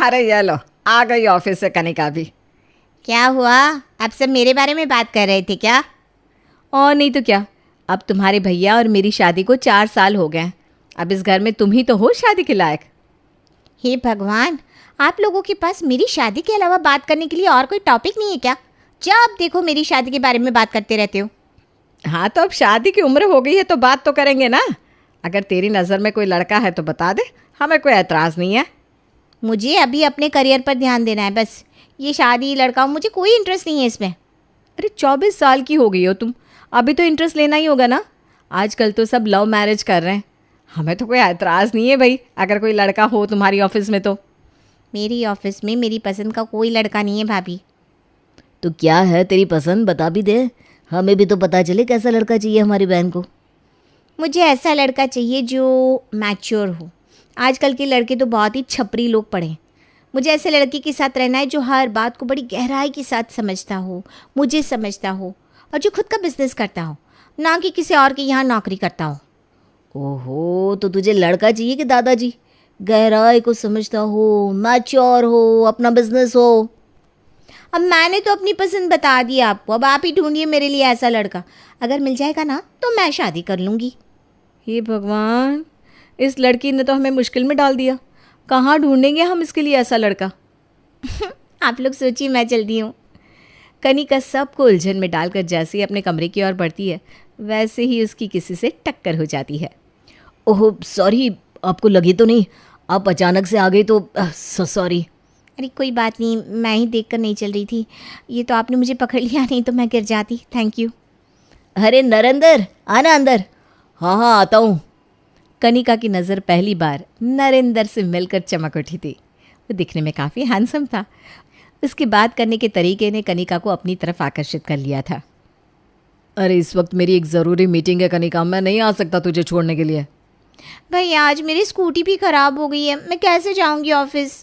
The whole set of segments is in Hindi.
अरे ये लो, आ गई ऑफिस से कनिका भी। क्या हुआ? आप सब मेरे बारे में बात कर रहे थे क्या? और नहीं तो क्या, अब तुम्हारे भैया और मेरी शादी को 4 साल हो गए हैं। अब इस घर में तुम ही तो हो शादी के लायक। हे भगवान, आप लोगों के पास मेरी शादी के अलावा बात करने के लिए और कोई टॉपिक नहीं है क्या? जब देखो मेरी शादी के बारे में बात करते रहते हो। हाँ तो अब शादी की उम्र हो गई है तो बात तो करेंगे ना। अगर तेरी नज़र में कोई लड़का है तो बता दे, हमें कोई एतराज़ नहीं है। मुझे अभी अपने करियर पर ध्यान देना है बस। ये शादी लड़का मुझे कोई इंटरेस्ट नहीं है इसमें। अरे 24 साल की हो गई हो तुम, अभी तो इंटरेस्ट लेना ही होगा ना। आजकल तो सब लव मैरिज कर रहे हैं। हमें तो कोई एतराज़ नहीं है भाई, अगर कोई लड़का हो तुम्हारी ऑफिस में तो। मेरी ऑफिस में मेरी पसंद का कोई लड़का नहीं है भाभी। तो क्या है तेरी पसंद, बता भी दे, हमें भी तो पता चले कैसा लड़का चाहिए हमारी बहन को। मुझे ऐसा लड़का चाहिए जो मैच्योर हो। आजकल के लड़के तो बहुत ही छपरी लोग पड़े हैं। मुझे ऐसे लड़के के साथ रहना है जो हर बात को बड़ी गहराई के साथ समझता हो, मुझे समझता हो, और जो खुद का बिजनेस करता हो, ना कि किसी और के यहाँ नौकरी करता हो। ओहो, तो तुझे लड़का चाहिए कि दादाजी? गहराई को समझता हो, मैच्योर हो, अपना बिजनेस हो। अब मैंने तो अपनी पसंद बता दी आपको, अब आप ही ढूंढिए मेरे लिए ऐसा लड़का। अगर मिल जाएगा ना तो मैं शादी कर लूँगी। हे भगवान, इस लड़की ने तो हमें मुश्किल में डाल दिया। कहाँ ढूंढेंगे हम इसके लिए ऐसा लड़का? आप लोग सोचिए, मैं जल्दी हूँ। कनिका सबको उलझन में डालकर जैसे ही अपने कमरे की ओर बढ़ती है, वैसे ही उसकी किसी से टक्कर हो जाती है। ओह सॉरी, आपको लगी तो नहीं? आप अचानक से आ गई तो सॉरी। अरे कोई बात नहीं, मैं ही देखकर नहीं चल रही थी। ये तो आपने मुझे पकड़ लिया, नहीं तो मैं गिर जाती। Thank you. अरे नरेंद्र, आना अंदर। हाँ हाँ आता हूँ। कनिका की नज़र पहली बार नरेंद्र से मिलकर चमक उठी थी। वो दिखने में काफ़ी हैंडसम था। उसकी बात करने के तरीके ने कनिका को अपनी तरफ आकर्षित कर लिया था। अरे इस वक्त मेरी एक ज़रूरी मीटिंग है कनिका, मैं नहीं आ सकता तुझे छोड़ने के लिए। भाई आज मेरी स्कूटी भी ख़राब हो गई है, मैं कैसे जाऊंगी ऑफिस?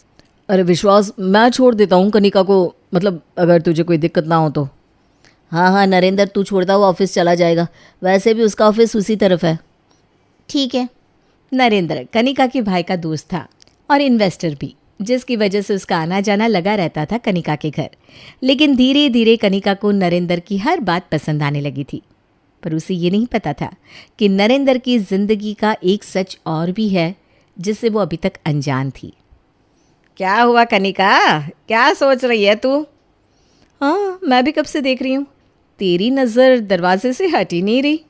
अरे विश्वास, मैं छोड़ देता हूँ कनिका को, मतलब अगर तुझे कोई दिक्कत ना हो तो। हाँ हाँ नरेंद्र, तू छोड़ता हुआ ऑफिस चला जाएगा, वैसे भी उसका ऑफिस उसी तरफ है। ठीक है। नरेंद्र कनिका के भाई का दोस्त था और इन्वेस्टर भी, जिसकी वजह से उसका आना जाना लगा रहता था कनिका के घर। लेकिन धीरे धीरे कनिका को नरेंद्र की हर बात पसंद आने लगी थी। पर उसे ये नहीं पता था कि नरेंद्र की ज़िंदगी का एक सच और भी है जिससे वो अभी तक अनजान थी। क्या हुआ कनिका, क्या सोच रही है तू? हाँ, मैं भी कब से देख रही हूँ, तेरी नज़र दरवाजे से हट ही नहीं रही।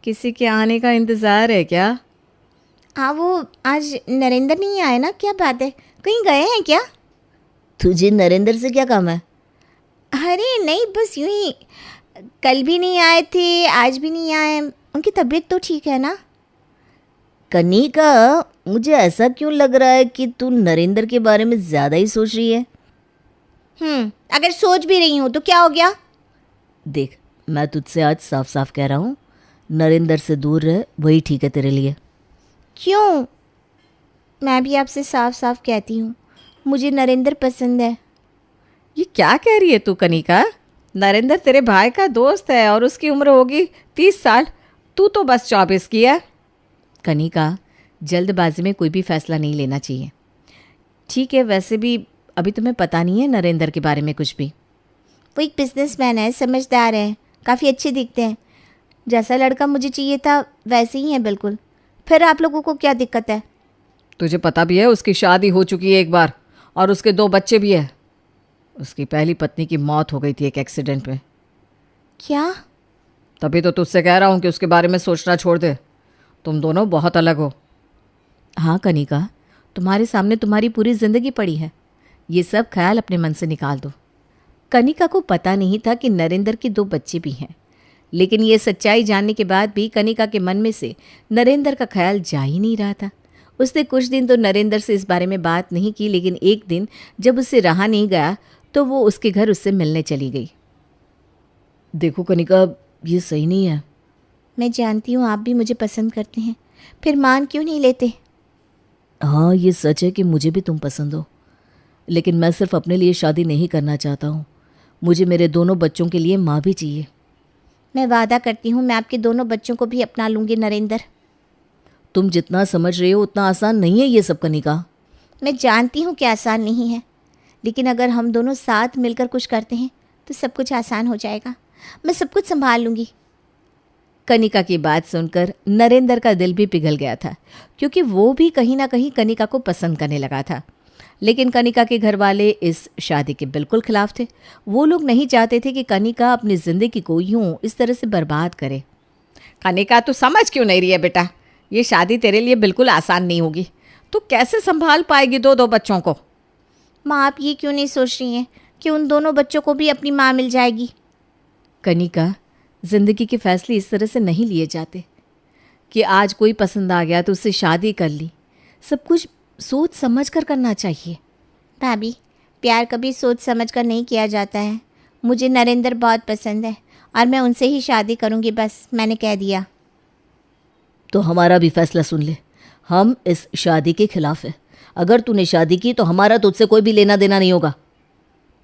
किसी के आने का इंतज़ार है क्या? हाँ, वो आज नरेंद्र नहीं आए ना, क्या बात है? कहीं गए हैं क्या? तुझे नरेंद्र से क्या काम है? अरे नहीं, बस यूं ही। कल भी नहीं आए थे, आज भी नहीं आए। उनकी तबीयत तो ठीक है ना? कनिका, मुझे ऐसा क्यों लग रहा है कि तू नरेंद्र के बारे में ज़्यादा ही सोच रही है। अगर सोच भी रही हूँ तो क्या हो गया? देख, मैं तुझसे आज साफ साफ कह रहा हूँ, नरेंद्र से दूर रह, वही ठीक है तेरे लिए। क्यों? मैं भी आपसे साफ साफ कहती हूँ, मुझे नरेंद्र पसंद है। ये क्या कह रही है तू कनिका? नरेंद्र तेरे भाई का दोस्त है और उसकी उम्र होगी 30 साल, तू तो बस 24 की है। कनिका, जल्दबाजी में कोई भी फैसला नहीं लेना चाहिए। ठीक है, वैसे भी अभी तुम्हें पता नहीं है नरेंद्र के बारे में कुछ भी। वो एक बिजनेसमैन है, समझदार है, काफ़ी अच्छे दिखते हैं। जैसा लड़का मुझे चाहिए था वैसे ही है बिल्कुल। फिर आप लोगों को क्या दिक्कत है? तुझे पता भी है उसकी शादी हो चुकी है एक बार, और उसके 2 बच्चे भी है। उसकी पहली पत्नी की मौत हो गई थी एक एक्सीडेंट में। क्या? तभी तो तुझसे कह रहा हूँ कि उसके बारे में सोचना छोड़ दे। तुम दोनों बहुत अलग हो। हाँ कनिका, तुम्हारे सामने तुम्हारी पूरी ज़िंदगी पड़ी है। ये सब ख्याल अपने मन से निकाल दो। कनिका को पता नहीं था कि नरेंद्र के 2 बच्चे भी हैं, लेकिन ये सच्चाई जानने के बाद भी कनिका के मन में से नरेंद्र का ख्याल जा ही नहीं रहा था। उसने कुछ दिन तो नरेंद्र से इस बारे में बात नहीं की, लेकिन एक दिन जब उससे रहा नहीं गया तो वो उसके घर उससे मिलने चली गई। देखो कनिका, ये सही नहीं है। मैं जानती हूँ आप भी मुझे पसंद करते हैं, फिर मान क्यों नहीं लेते? हाँ, ये सच है कि मुझे भी तुम पसंद हो, लेकिन मैं सिर्फ अपने लिए शादी नहीं करना चाहता हूँ। मुझे मेरे दोनों बच्चों के लिए माँ भी चाहिए। मैं वादा करती हूँ मैं आपके दोनों बच्चों को भी अपना लूँगी नरेंद्र। तुम जितना समझ रहे हो उतना आसान नहीं है ये सब कनिका। मैं जानती हूँ कि आसान नहीं है, लेकिन अगर हम दोनों साथ मिलकर कुछ करते हैं तो सब कुछ आसान हो जाएगा। मैं सब कुछ संभाल लूँगी। कनिका की बात सुनकर नरेंद्र का दिल भी पिघल गया था, क्योंकि वो भी कहीं ना कहीं कनिका को पसंद करने लगा था। लेकिन कनिका के घर वाले इस शादी के बिल्कुल खिलाफ थे। वो लोग नहीं चाहते थे कि कनिका अपनी ज़िंदगी को यूं इस तरह से बर्बाद करे। कनिका, तू समझ क्यों नहीं रही है बेटा? ये शादी तेरे लिए बिल्कुल आसान नहीं होगी। तू कैसे संभाल पाएगी दो दो बच्चों को? माँ, आप ये क्यों नहीं सोच रही हैं कि उन दोनों बच्चों को भी अपनी माँ मिल जाएगी? कनिका, ज़िंदगी के फैसले इस तरह से नहीं लिए जाते कि आज कोई पसंद आ गया तो उससे शादी कर ली। सब कुछ सोच समझ कर करना चाहिए। भाभी, प्यार कभी सोच समझ कर नहीं किया जाता है। मुझे नरेंद्र बहुत पसंद है और मैं उनसे ही शादी करूँगी, बस मैंने कह दिया। तो हमारा भी फैसला सुन ले, हम इस शादी के खिलाफ है। अगर तूने शादी की तो हमारा तुझसे कोई भी लेना देना नहीं होगा।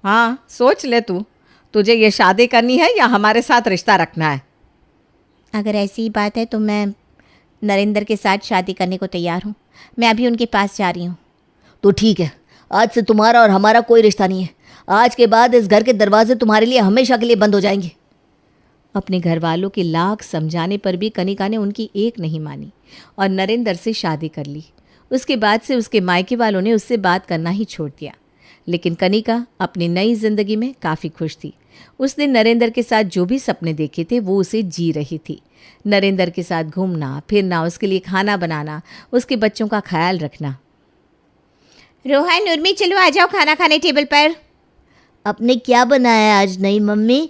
हाँ, सोच ले तू, तुझे ये शादी करनी है या हमारे साथ रिश्ता रखना है? अगर ऐसी ही बात है तो मैं नरेंद्र के साथ शादी करने को तैयार हूँ। मैं अभी उनके पास जा रही हूँ। तो ठीक है, आज से तुम्हारा और हमारा कोई रिश्ता नहीं है। आज के बाद इस घर के दरवाजे तुम्हारे लिए हमेशा के लिए बंद हो जाएंगे। अपने घर वालों के लाख समझाने पर भी कनिका ने उनकी एक नहीं मानी और नरेंद्र से शादी कर ली। उसके बाद से उसके मायके वालों ने उससे बात करना ही छोड़ दिया। लेकिन कनिका अपनी नई जिंदगी में काफ़ी खुश थी। उसने नरेंद्र के साथ जो भी सपने देखे थे वो उसे जी रही थी। नरेंद्र के साथ घूमना फिरना, उसके लिए खाना बनाना, उसके बच्चों का ख्याल रखना। रोहन, उर्मी, चलो आ जाओ खाना खाने टेबल पर। आपने क्या बनाया है आज नई मम्मी?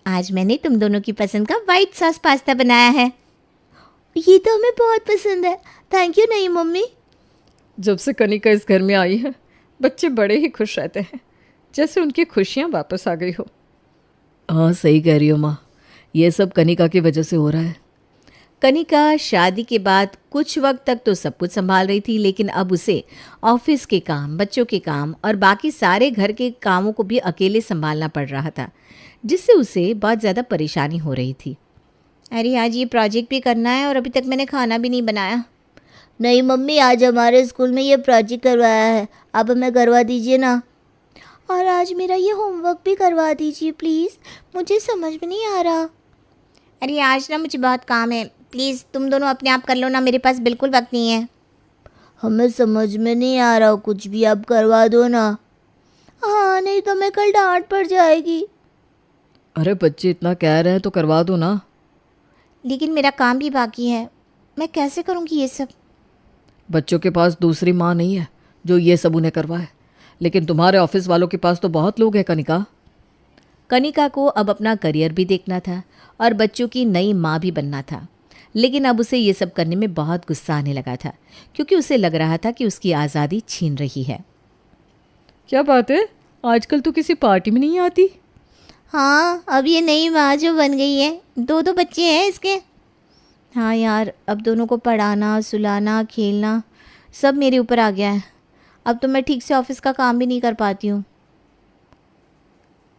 आज मैंने तुम दोनों की पसंद का वाइट सॉस पास्ता बनाया है। ये तो हमें बहुत पसंद है। थैंक यू नई मम्मी। जब से कनिका इस घर में आई है, बच्चे बड़े ही खुश रहते हैं, जैसे उनकी खुशियाँ वापस आ गई हो। हाँ, सही कह रही हो माँ, ये सब कनिका की वजह से हो रहा है। कनिका शादी के बाद कुछ वक्त तक तो सब कुछ संभाल रही थी, लेकिन अब उसे ऑफिस के काम, बच्चों के काम और बाकी सारे घर के कामों को भी अकेले संभालना पड़ रहा था, जिससे उसे बहुत ज़्यादा परेशानी हो रही थी। अरे आज ये प्रोजेक्ट भी करना है और अभी तक मैंने खाना भी नहीं बनाया। नहीं मम्मी, आज हमारे स्कूल में ये प्रोजेक्ट करवाया है, आप हमें करवा दीजिए ना। और आज मेरा ये होमवर्क भी करवा दीजिए प्लीज़, मुझे समझ में नहीं आ रहा। अरे आज ना मुझे बहुत काम है, प्लीज़ तुम दोनों अपने आप कर लो ना, मेरे पास बिल्कुल वक्त नहीं है। हमें समझ में नहीं आ रहा कुछ भी, आप करवा दो ना। हाँ, नहीं तो मैं कल डांट पड़ जाएगी। अरे बच्चे इतना कह रहे हैं तो करवा दो ना। लेकिन मेरा काम भी बाकी है, मैं कैसे करूँगी ये सब? बच्चों के पास दूसरी माँ नहीं है जो ये सब उन्हें करवाए, लेकिन तुम्हारे ऑफिस वालों के पास तो बहुत लोग हैं कनिका। कनिका को अब अपना करियर भी देखना था और बच्चों की नई माँ भी बनना था। लेकिन अब उसे ये सब करने में बहुत गुस्सा आने लगा था, क्योंकि उसे लग रहा था कि उसकी आज़ादी छीन रही है। क्या बात है, आजकल तो किसी पार्टी में नहीं आती? हाँ, अब ये नई माँ जो बन गई है, दो दो बच्चे हैं इसके। हाँ यार, अब दोनों को पढ़ाना, सुलाना, खेलना सब मेरे ऊपर आ गया है। अब तो मैं ठीक से ऑफिस का काम भी नहीं कर पाती हूँ।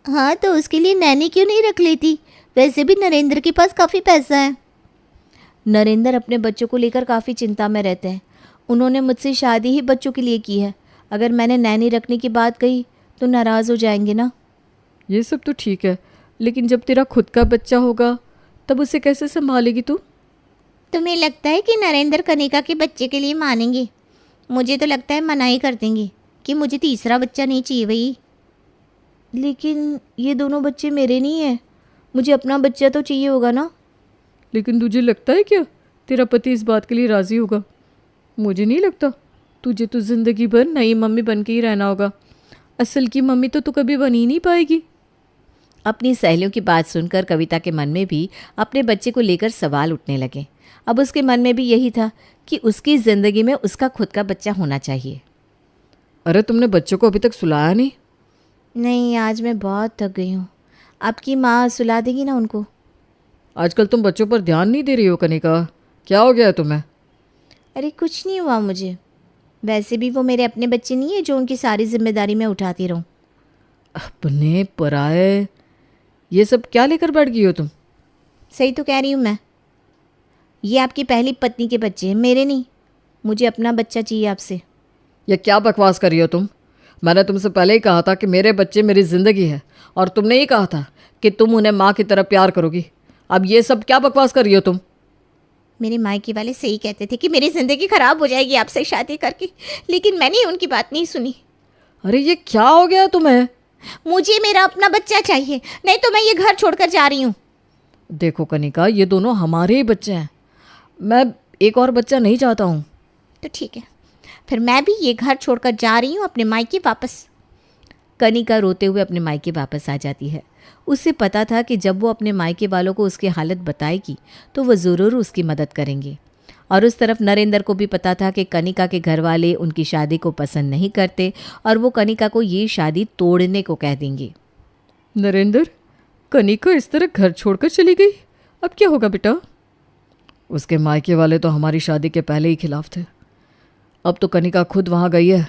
हाँ, तो उसके लिए नैनी क्यों नहीं रख लेती? वैसे भी नरेंद्र के पास काफ़ी पैसा है। नरेंद्र अपने बच्चों को लेकर काफ़ी चिंता में रहते हैं। उन्होंने मुझसे शादी ही बच्चों के लिए की है। अगर मैंने नैनी रखने की बात कही तो नाराज़ हो जाएंगे ना। ये सब तो ठीक है, लेकिन जब तेरा खुद का बच्चा होगा तब उसे कैसे संभालेगी तू? तुम्हें लगता है कि नरेंद्र कनिका के बच्चे के लिए मानेंगे? मुझे तो लगता है मना ही कर देंगे कि मुझे तीसरा बच्चा नहीं चाहिए भाई। लेकिन ये दोनों बच्चे मेरे नहीं हैं, मुझे अपना बच्चा तो चाहिए होगा ना। लेकिन तुझे लगता है क्या तेरा पति इस बात के लिए राज़ी होगा? मुझे नहीं लगता। तुझे तो ज़िंदगी भर नई मम्मी बन के ही रहना होगा। असल की मम्मी तो तू कभी बन ही नहीं पाएगी। अपनी सहेलियों की बात सुनकर कविता के मन में भी अपने बच्चे को लेकर सवाल उठने लगे। अब उसके मन में भी यही था कि उसकी ज़िंदगी में उसका खुद का बच्चा होना चाहिए। अरे तुमने बच्चों को अभी तक सुलाया नहीं? नहीं, आज मैं बहुत थक गई हूँ। आपकी माँ सुला देगी ना उनको? आजकल तुम बच्चों पर ध्यान नहीं दे रही हो कनिका, क्या हो गया है तुम्हें? अरे कुछ नहीं हुआ मुझे। वैसे भी वो मेरे अपने बच्चे नहीं है जो उनकी सारी जिम्मेदारी मैं उठाती रहूँ। अपने पराए ये सब क्या लेकर बैठ गई हो तुम? सही तो कह रही हूँ मैं। ये आपकी पहली पत्नी के बच्चे हैं, मेरे नहीं। मुझे अपना बच्चा चाहिए आपसे। ये क्या बकवास कर रही हो तुम? मैंने तुमसे पहले ही कहा था कि मेरे बच्चे मेरी ज़िंदगी है, और तुमने ही कहा था कि तुम उन्हें माँ की तरह प्यार करोगी। अब ये सब क्या बकवास कर रही हो तुम? मेरे मायके वाले सही कहते थे कि मेरी ज़िंदगी ख़राब हो जाएगी आपसे शादी करके, लेकिन मैंने उनकी बात नहीं सुनी। अरे ये क्या हो गया तुम्हें? मुझे मेरा अपना बच्चा चाहिए, नहीं तो मैं ये घर छोड़कर जा रही हूँ। देखो कनिका, ये दोनों हमारे ही बच्चे हैं। मैं एक और बच्चा नहीं चाहता हूँ। तो ठीक है, फिर मैं भी ये घर छोड़कर जा रही हूँ अपने मायके वापस। कनिका रोते हुए अपने मायके वापस आ जाती है। उसे पता था कि जब वो अपने मायके वालों को उसकी हालत बताएगी तो वो ज़रूर उसकी मदद करेंगे। और उस तरफ नरेंद्र को भी पता था कि कनिका के घर वाले उनकी शादी को पसंद नहीं करते और वो कनिका को ये शादी तोड़ने को कह देंगे। नरेंद्र, कनिका इस तरह घर छोड़कर चली गई, अब क्या होगा बेटा? उसके मायके वाले तो हमारी शादी के पहले ही खिलाफ थे। अब तो कनिका खुद वहाँ गई है।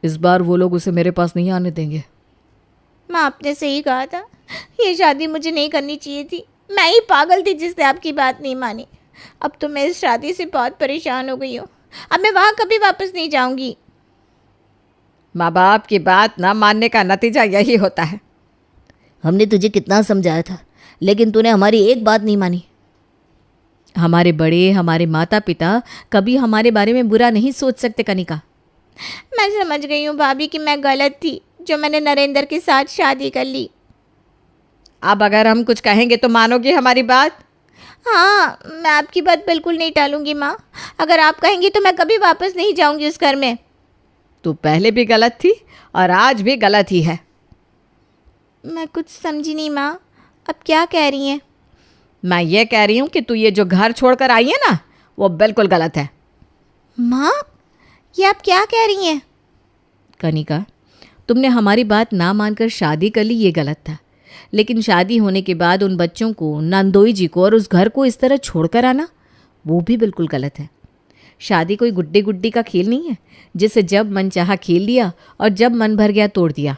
इस बार वो लोग उसे मेरे पास नहीं आने देंगे। माँ, आपने सही कहा था, ये शादी मुझे नहीं करनी चाहिए थी। मैं ही पागल थी जिसने आपकी बात नहीं मानी। अब तो मैं इस शादी से बहुत परेशान हो गई हूँ। अब मैं वहाँ कभी वापस नहीं जाऊँगी। माँ बाप की बात ना मानने का नतीजा यही होता है। हमने तुझे कितना समझाया था, लेकिन तूने हमारी एक बात नहीं मानी। हमारे बड़े, हमारे माता पिता कभी हमारे बारे में बुरा नहीं सोच सकते कनिका। मैं समझ गई हूँ भाभी कि मैं गलत थी जो मैंने नरेंद्र के साथ शादी कर ली। अब अगर हम कुछ कहेंगे तो मानोगी हमारी बात? हाँ, मैं आपकी बात बिल्कुल नहीं टालूंगी माँ। अगर आप कहेंगी तो मैं कभी वापस नहीं जाऊंगी उस घर में। तू पहले भी गलत थी और आज भी गलत ही है। मैं कुछ समझी नहीं माँ, अब क्या कह रही हैं? मैं ये कह रही हूँ कि तू ये जो घर छोड़कर आई है ना, वो बिल्कुल गलत है। माँ, ये आप क्या कह रही हैं? कनिका, तुमने हमारी बात ना मानकर शादी कर ली, ये गलत था। लेकिन शादी होने के बाद उन बच्चों को, नंदोई जी को और उस घर को इस तरह छोड़कर आना, वो भी बिल्कुल गलत है। शादी कोई गुड्डे गुड्डी का खेल नहीं है जिसे जब मन चाहा खेल लिया और जब मन भर गया तोड़ दिया।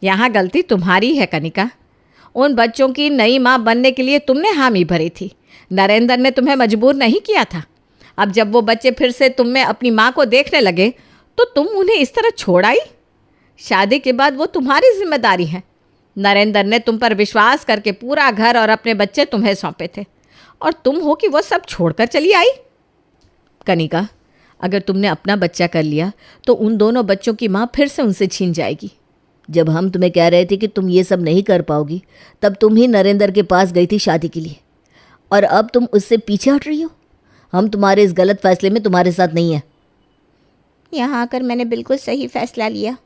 यहाँ गलती तुम्हारी है कनिका। उन बच्चों की नई माँ बनने के लिए तुमने हामी भरी थी। नरेंद्र ने तुम्हें मजबूर नहीं किया था। अब जब वो बच्चे फिर से तुम में अपनी माँ को देखने लगे तो तुम उन्हें इस तरह छोड़ आई। शादी के बाद वो तुम्हारी जिम्मेदारी है। नरेंद्र ने तुम पर विश्वास करके पूरा घर और अपने बच्चे तुम्हें सौंपे थे, और तुम हो कि वो सब छोड़कर चली आई। कनिका, अगर तुमने अपना बच्चा कर लिया तो उन दोनों बच्चों की माँ फिर से उनसे छीन जाएगी। जब हम तुम्हें कह रहे थे कि तुम ये सब नहीं कर पाओगी, तब तुम ही नरेंद्र के पास गई थी शादी के लिए, और अब तुम उससे पीछे हट रही हो। हम तुम्हारे इस गलत फैसले में तुम्हारे साथ नहीं है। यहाँ आकर मैंने बिल्कुल सही फैसला लिया।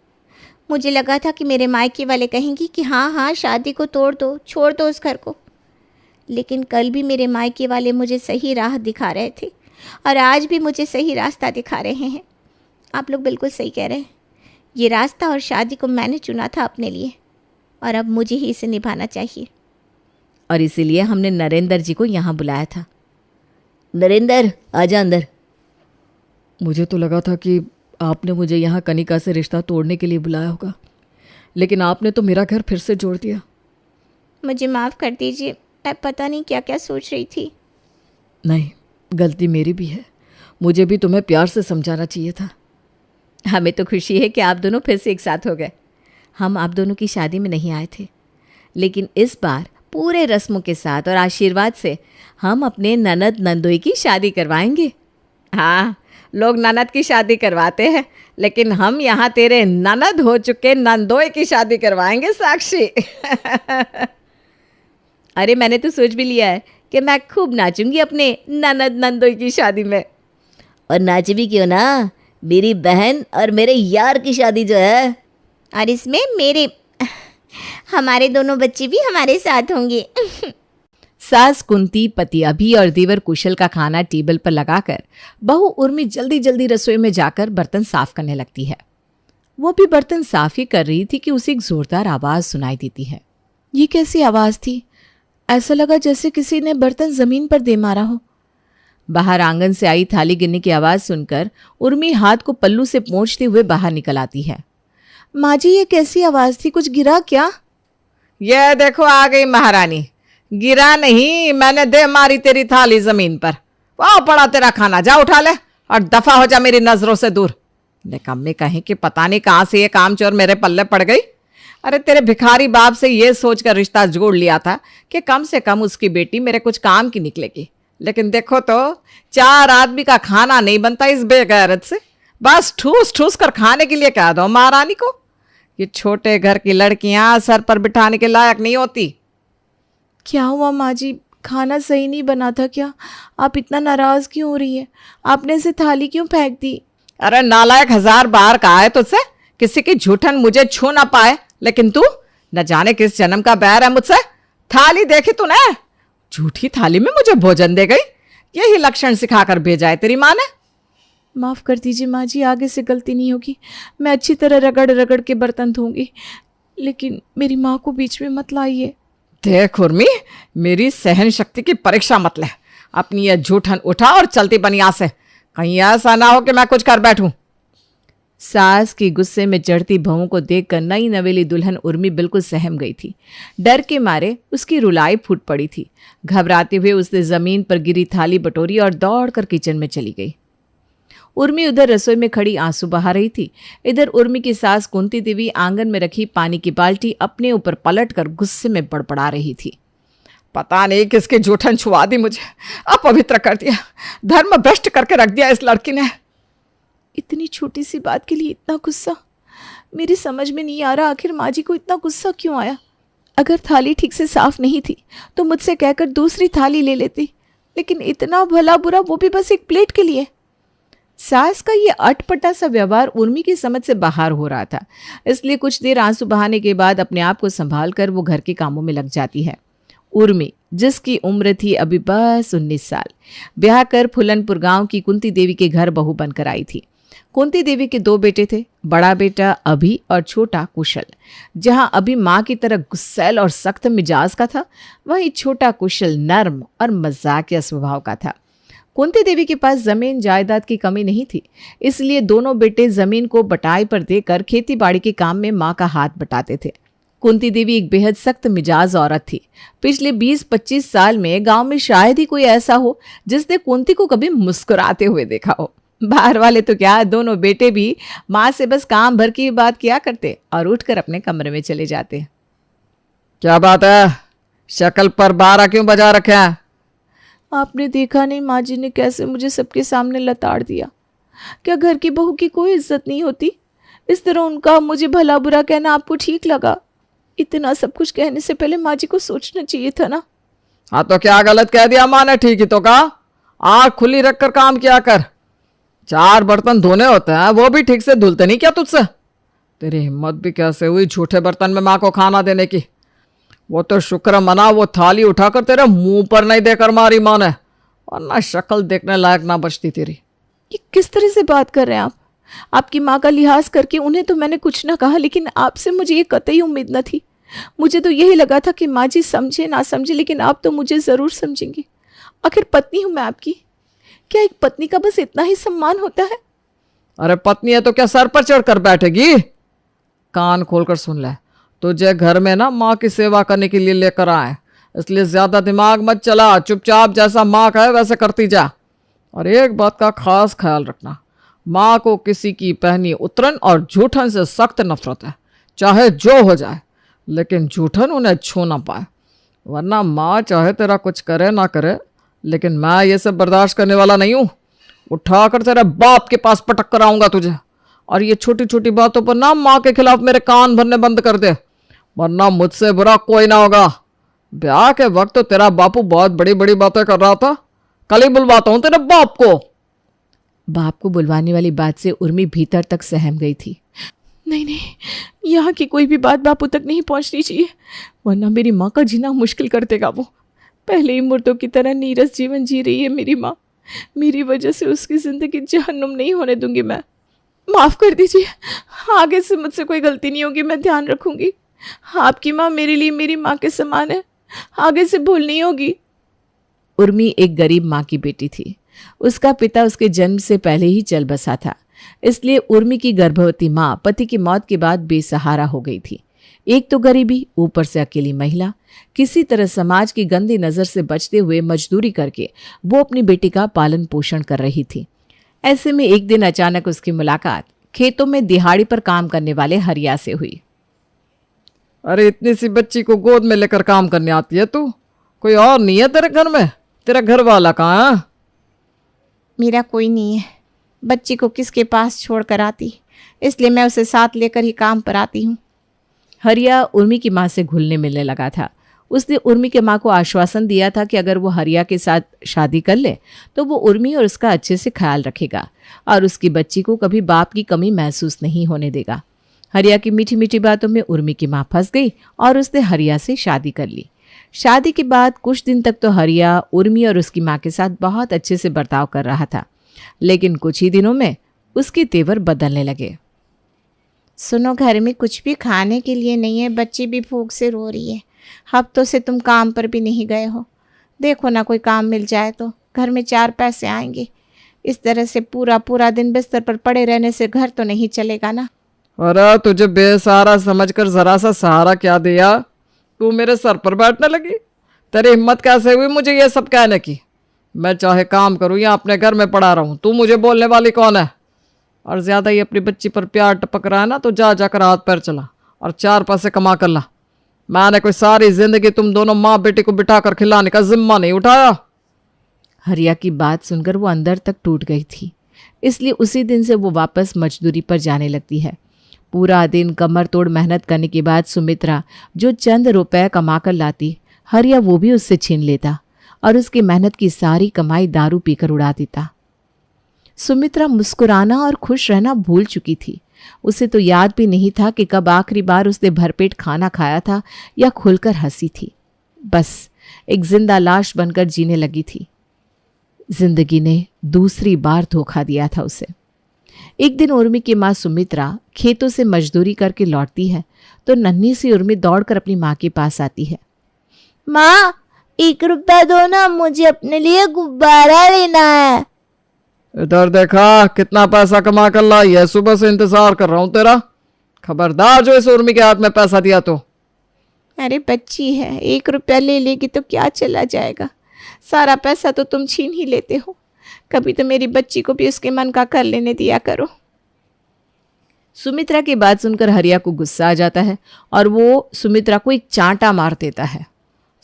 मुझे लगा था कि मेरे मायके वाले कहेंगी कि हाँ हाँ शादी को तोड़ दो, छोड़ दो उस घर को। लेकिन कल भी मेरे मायके वाले मुझे सही राह दिखा रहे थे, और आज भी मुझे सही रास्ता दिखा रहे हैं। आप लोग बिल्कुल सही कह रहे हैं। ये रास्ता और शादी को मैंने चुना था अपने लिए, और अब मुझे ही इसे निभाना चाहिए। और इसीलिए हमने नरेंद्र जी को यहाँ बुलाया था। नरेंद्र, आजा अंदर। मुझे तो लगा था कि आपने मुझे यहाँ कनिका से रिश्ता तोड़ने के लिए बुलाया होगा, लेकिन आपने तो मेरा घर फिर से जोड़ दिया। मुझे माफ़ कर दीजिए, मैं पता नहीं क्या क्या सोच रही थी। नहीं, गलती मेरी भी है। मुझे भी तुम्हें प्यार से समझाना चाहिए था। हमें तो खुशी है कि आप दोनों फिर से एक साथ हो गए। हम आप दोनों की शादी में नहीं आए थे, लेकिन इस बार पूरे रस्मों के साथ और आशीर्वाद से हम अपने ननद नंदोई की शादी करवाएंगे। हाँ, लोग ननद की शादी करवाते हैं, लेकिन हम यहाँ तेरे ननद हो चुके नंदोई की शादी करवाएंगे साक्षी। अरे मैंने तो सोच भी लिया है कि मैं खूब नाचूंगी अपने ननद नंदोई की शादी में। और नाच भी क्यों ना, मेरी बहन और मेरे यार की शादी जो है। और इसमें हमारे दोनों बच्चे भी हमारे साथ होंगे। सास कुंती, पति अभी और देवर कुशल का खाना टेबल पर लगाकर बहू उर्मी जल्दी जल्दी रसोई में जाकर बर्तन साफ करने लगती है। वो भी बर्तन साफ ही कर रही थी कि उसे एक जोरदार आवाज सुनाई देती है। ये कैसी आवाज थी? ऐसा लगा जैसे किसी ने बर्तन जमीन पर दे मारा हो। बाहर आंगन से आई थाली गिरने की आवाज सुनकर उर्मी हाथ को पल्लू से पोंछते हुए बाहर निकल आती है। माँ जी, ये कैसी आवाज थी? कुछ गिरा क्या? ये देखो आ गई महारानी। गिरा नहीं, मैंने दे मारी तेरी थाली जमीन पर। वाह, पड़ा तेरा खाना, जा उठा ले और दफा हो जा मेरी नजरों से दूर। निकम्मी कहीं कि पता नहीं कहाँ से ये कामचोर मेरे पल्ले पड़ गई। अरे तेरे भिखारी बाप से ये सोचकर रिश्ता जोड़ लिया था कि कम से कम उसकी बेटी मेरे कुछ काम की निकलेगी, लेकिन देखो तो 4 आदमी का खाना नहीं बनता इस बेगैरत से। बस ठूस ठूस कर खाने के लिए कह दो महारानी को। ये छोटे घर की लड़कियां सर पर बिठाने के लायक नहीं होती। क्या हुआ माँ जी, खाना सही नहीं बना था क्या? आप इतना नाराज़ क्यों हो रही है? आपने इसे थाली क्यों फेंक दी? अरे नालायक 1000 बार कहा है तुझसे किसी की झूठन मुझे छू ना पाए, लेकिन तू न जाने किस जन्म का बैर है मुझसे। थाली देखी तूने? झूठी थाली में मुझे भोजन दे गई। यही लक्षण सिखाकर भेजा है तेरी माँ ने। माफ़ कर दीजिए माँ जी, आगे से गलती नहीं होगी। मैं अच्छी तरह रगड़ रगड़ के बर्तन धोऊंगी, लेकिन मेरी माँ को बीच में मत लाइए। देख उर्मी, मेरी सहन शक्ति की परीक्षा मत ले। अपनी ये झूठन उठा और चलती बन यहाँ से, कहीं ऐसा ना हो कि मैं कुछ कर बैठूं। सास की गुस्से में चढ़ती बहू को देखकर नई नवेली दुल्हन उर्मी बिल्कुल सहम गई थी। डर के मारे उसकी रुलाई फूट पड़ी थी। घबराते हुए उसने जमीन पर गिरी थाली बटोरी और दौड़कर किचन में चली गई। उर्मी उधर रसोई में खड़ी आंसू बहा रही थी। इधर उर्मी की सास कुंती देवी आंगन में रखी पानी की बाल्टी अपने ऊपर पलटकर गुस्से में बड़बड़ा रही थी। पता नहीं किसकी झूठन छुआ दी मुझे, अपवित्र कर दिया, धर्म भ्रष्ट करके रख दिया इस लड़की ने। इतनी छोटी सी बात के लिए इतना गुस्सा? मेरी समझ में नहीं आ रहा आखिर माँ जी को इतना गुस्सा क्यों आया। अगर थाली ठीक से साफ नहीं थी तो मुझसे कहकर दूसरी थाली ले लेती, लेकिन इतना भला बुरा, वो भी बस एक प्लेट के लिए। सास का ये अटपटा सा व्यवहार उर्मी की समझ से बाहर हो रहा था, इसलिए कुछ देर आंसू बहाने के बाद अपने आप को संभाल कर वो घर के कामों में लग जाती है। उर्मी, जिसकी उम्र थी अभी बस 19 साल, ब्याह कर फुलनपुर गांव की कुंती देवी के घर बहू बनकर आई थी। कुंती देवी के 2 बेटे थे, बड़ा बेटा अभी और छोटा कुशल। जहां अभी माँ की तरह गुस्सैल और सख्त मिजाज का था, वहीं छोटा कुशल नर्म और मजाकिया स्वभाव का था। कुंती देवी के पास जमीन जायदाद की कमी नहीं थी, इसलिए दोनों बेटे जमीन को बटाई पर देकर खेती बाड़ी के काम में माँ का हाथ बटाते थे। कुंती देवी एक बेहद सख्त मिजाज औरत थी। पिछले 20-25 साल में गांव में शायद ही कोई ऐसा हो जिसने कुंती को कभी मुस्कुराते हुए देखा हो। बाहर वाले तो क्या, दोनों बेटे भी माँ से बस काम भर की बात किया करते और उठकर अपने कमरे में चले जाते। क्या बात है, शक्ल पर 12 क्यों बजा रखा है? आपने देखा नहीं माँ जी ने कैसे मुझे सबके सामने लताड़ दिया। क्या घर की बहू की कोई इज्जत नहीं होती? इस तरह उनका मुझे भला बुरा कहना आपको ठीक लगा? इतना सब कुछ कहने से पहले माँ जी को सोचना चाहिए था ना। हाँ तो क्या गलत कह दिया माँ ने? ठीक ही तो कहा। आँख खुली रखकर काम किया कर। 4 बर्तन धोने होते हैं, वो भी ठीक से धुलते नहीं क्या तुझसे? तेरी हिम्मत भी कैसे हुई झूठे बर्तन में माँ को खाना देने की? वो तो शुक्र मना वो थाली उठाकर तेरे मुंह पर नहीं देकर मारी माँ ने, वरना शक्ल देखने लायक ना बचती तेरी। ये किस तरह से बात कर रहे हैं आप? आपकी माँ का लिहाज करके उन्हें तो मैंने कुछ ना कहा, लेकिन आपसे मुझे ये कतई उम्मीद न थी। मुझे तो यही लगा था कि माँ जी समझे ना समझे, लेकिन आप तो मुझे ज़रूर समझेंगी। आखिर पत्नी हूँ मैं आपकी। क्या एक पत्नी का बस इतना ही सम्मान होता है? अरे पत्नी है तो क्या सर पर चढ़ कर बैठेगी? कान खोलकर सुन ले, तुझे घर में ना माँ की सेवा करने के लिए लेकर आए, इसलिए ज्यादा दिमाग मत चला। चुपचाप जैसा माँ कहे वैसे करती जा। और एक बात का खास ख्याल रखना, माँ को किसी की पहनी उतरन और झूठन से सख्त नफरत है, चाहे जो हो जाए, लेकिन झूठन उन्हें छू ना पाए। वरना माँ चाहे तेरा कुछ करे ना करे, लेकिन मैं ये सब बर्दाश्त करने वाला नहीं हूँ। उठाकर तेरे बाप के पास पटक कर आऊंगा तुझे। और ये छोटी छोटी बातों पर ना माँ के खिलाफ मेरे कान भरने बंद कर दे, वरना मुझसे बुरा कोई ना होगा। ब्याह के वक्त तो तेरा बापू बहुत बड़ी बड़ी बातें कर रहा था, कल ही बुलवाता हूं तेरे बाप को। बाप को बुलवाने वाली बात से उर्मी भीतर तक सहम गई थी। नहीं नहीं, यहाँ की कोई भी बात बापू तक नहीं पहुँचनी चाहिए, वरना मेरी माँ का जीना मुश्किल कर देगा। वो पहले ही मुर्दों की तरह नीरस जीवन जी रही है मेरी माँ। मेरी वजह से उसकी ज़िंदगी जहन्नुम नहीं होने दूंगी मैं। माफ़ कर दीजिए, आगे से मुझसे कोई गलती नहीं होगी, मैं ध्यान रखूंगी। आपकी माँ मेरे लिए मेरी माँ के समान है, आगे से भूल नहीं होगी। उर्मी एक गरीब माँ की बेटी थी। उसका पिता उसके जन्म से पहले ही चल बसा था, इसलिए उर्मी की गर्भवती माँ पति की मौत के बाद बेसहारा हो गई थी। एक तो गरीबी, ऊपर से अकेली महिला। किसी तरह समाज की गंदी नज़र से बचते हुए मजदूरी करके वो अपनी बेटी का पालन पोषण कर रही थी। ऐसे में एक दिन अचानक उसकी मुलाकात खेतों में दिहाड़ी पर काम करने वाले हरिया से हुई। अरे इतनी सी बच्ची को गोद में लेकर काम करने आती है तू? कोई और नहीं है तेरे घर में? तेरा घर वाला कहाँ है? मेरा कोई नहीं है, बच्ची को किसके पास छोड़ कर आती, इसलिए मैं उसे साथ लेकर ही काम पर आती हूँ। हरिया उर्मी की माँ से घुलने मिलने लगा था। उसने उर्मी के माँ को आश्वासन दिया था कि अगर वो हरिया के साथ शादी कर ले तो वो उर्मी और उसका अच्छे से ख्याल रखेगा और उसकी बच्ची को कभी बाप की कमी महसूस नहीं होने देगा। हरिया की मीठी मीठी बातों में उर्मी की माँ फंस गई और उसने हरिया से शादी कर ली। शादी के बाद कुछ दिन तक तो हरिया उर्मी और उसकी माँ के साथ बहुत अच्छे से बर्ताव कर रहा था, लेकिन कुछ ही दिनों में उसके तेवर बदलने लगे। सुनो, घर में कुछ भी खाने के लिए नहीं है, बच्ची भी भूख से रो रही है। हफ्तों से तुम काम पर भी नहीं गए हो। देखो ना, कोई काम मिल जाए तो घर में 4 पैसे आएंगे। इस तरह से पूरा पूरा दिन बिस्तर पर पड़े रहने से घर तो नहीं चलेगा ना। अरे तुझे बेसहारा समझकर जरा सा सहारा क्या दिया? तू मेरे सर पर बैठने लगी? तेरी हिम्मत कैसे हुई मुझे ये सब कहने की? मैं चाहे काम करूं या अपने घर में पड़ा रहूं, तू मुझे बोलने वाली कौन है? और ज्यादा ही अपनी बच्ची पर प्यार टपक रहा है ना, तो जा जाकर हाथ पैर चला और 4 पैसे कमा कर ला। मैंने कोई सारी जिंदगी तुम दोनों माँ बेटी को बिठाकर खिलाने का जिम्मा नहीं उठाया। हरिया की बात सुनकर वो अंदर तक टूट गई थी, इसलिए उसी दिन से वो वापस मजदूरी पर जाने लगती है। पूरा दिन कमर तोड़ मेहनत करने के बाद सुमित्रा जो चंद रुपए कमा कर लाती, हरिया वो भी उससे छीन लेता और उसकी मेहनत की सारी कमाई दारू पीकर उड़ा देता। सुमित्रा मुस्कुराना और खुश रहना भूल चुकी थी। उसे तो याद भी नहीं था कि कब आखिरी बार उसने भरपेट खाना खाया था या खुलकर हंसी थी। बस एक जिंदा लाश बनकर जीने लगी थी। जिंदगी ने दूसरी बार धोखा दिया था उसे। एक दिन उर्मी की माँ सुमित्रा खेतों से मजदूरी करके लौटती है तो नन्ही सी उर्मी दौड़कर अपनी माँ के पास आती है। माँ, 1 रुपया दो ना, मुझे अपने लिए गुब्बारा लेना है। इधर देखा, कितना पैसा कमा कर ला। यह सुबह से इंतजार कर रहा हूं तेरा। खबरदार जो इस उर्मी के हाथ में पैसा दिया तो। अरे बच्ची है, 1 रुपया ले लेगी तो क्या चला जाएगा? सारा पैसा तो तुम छीन ही लेते हो। कभी तो मेरी बच्ची को भी उसके मन का कर लेने दिया करो। सुमित्रा की बात सुनकर हरिया को गुस्सा आ जाता है और वो सुमित्रा को एक चांटा मार देता है।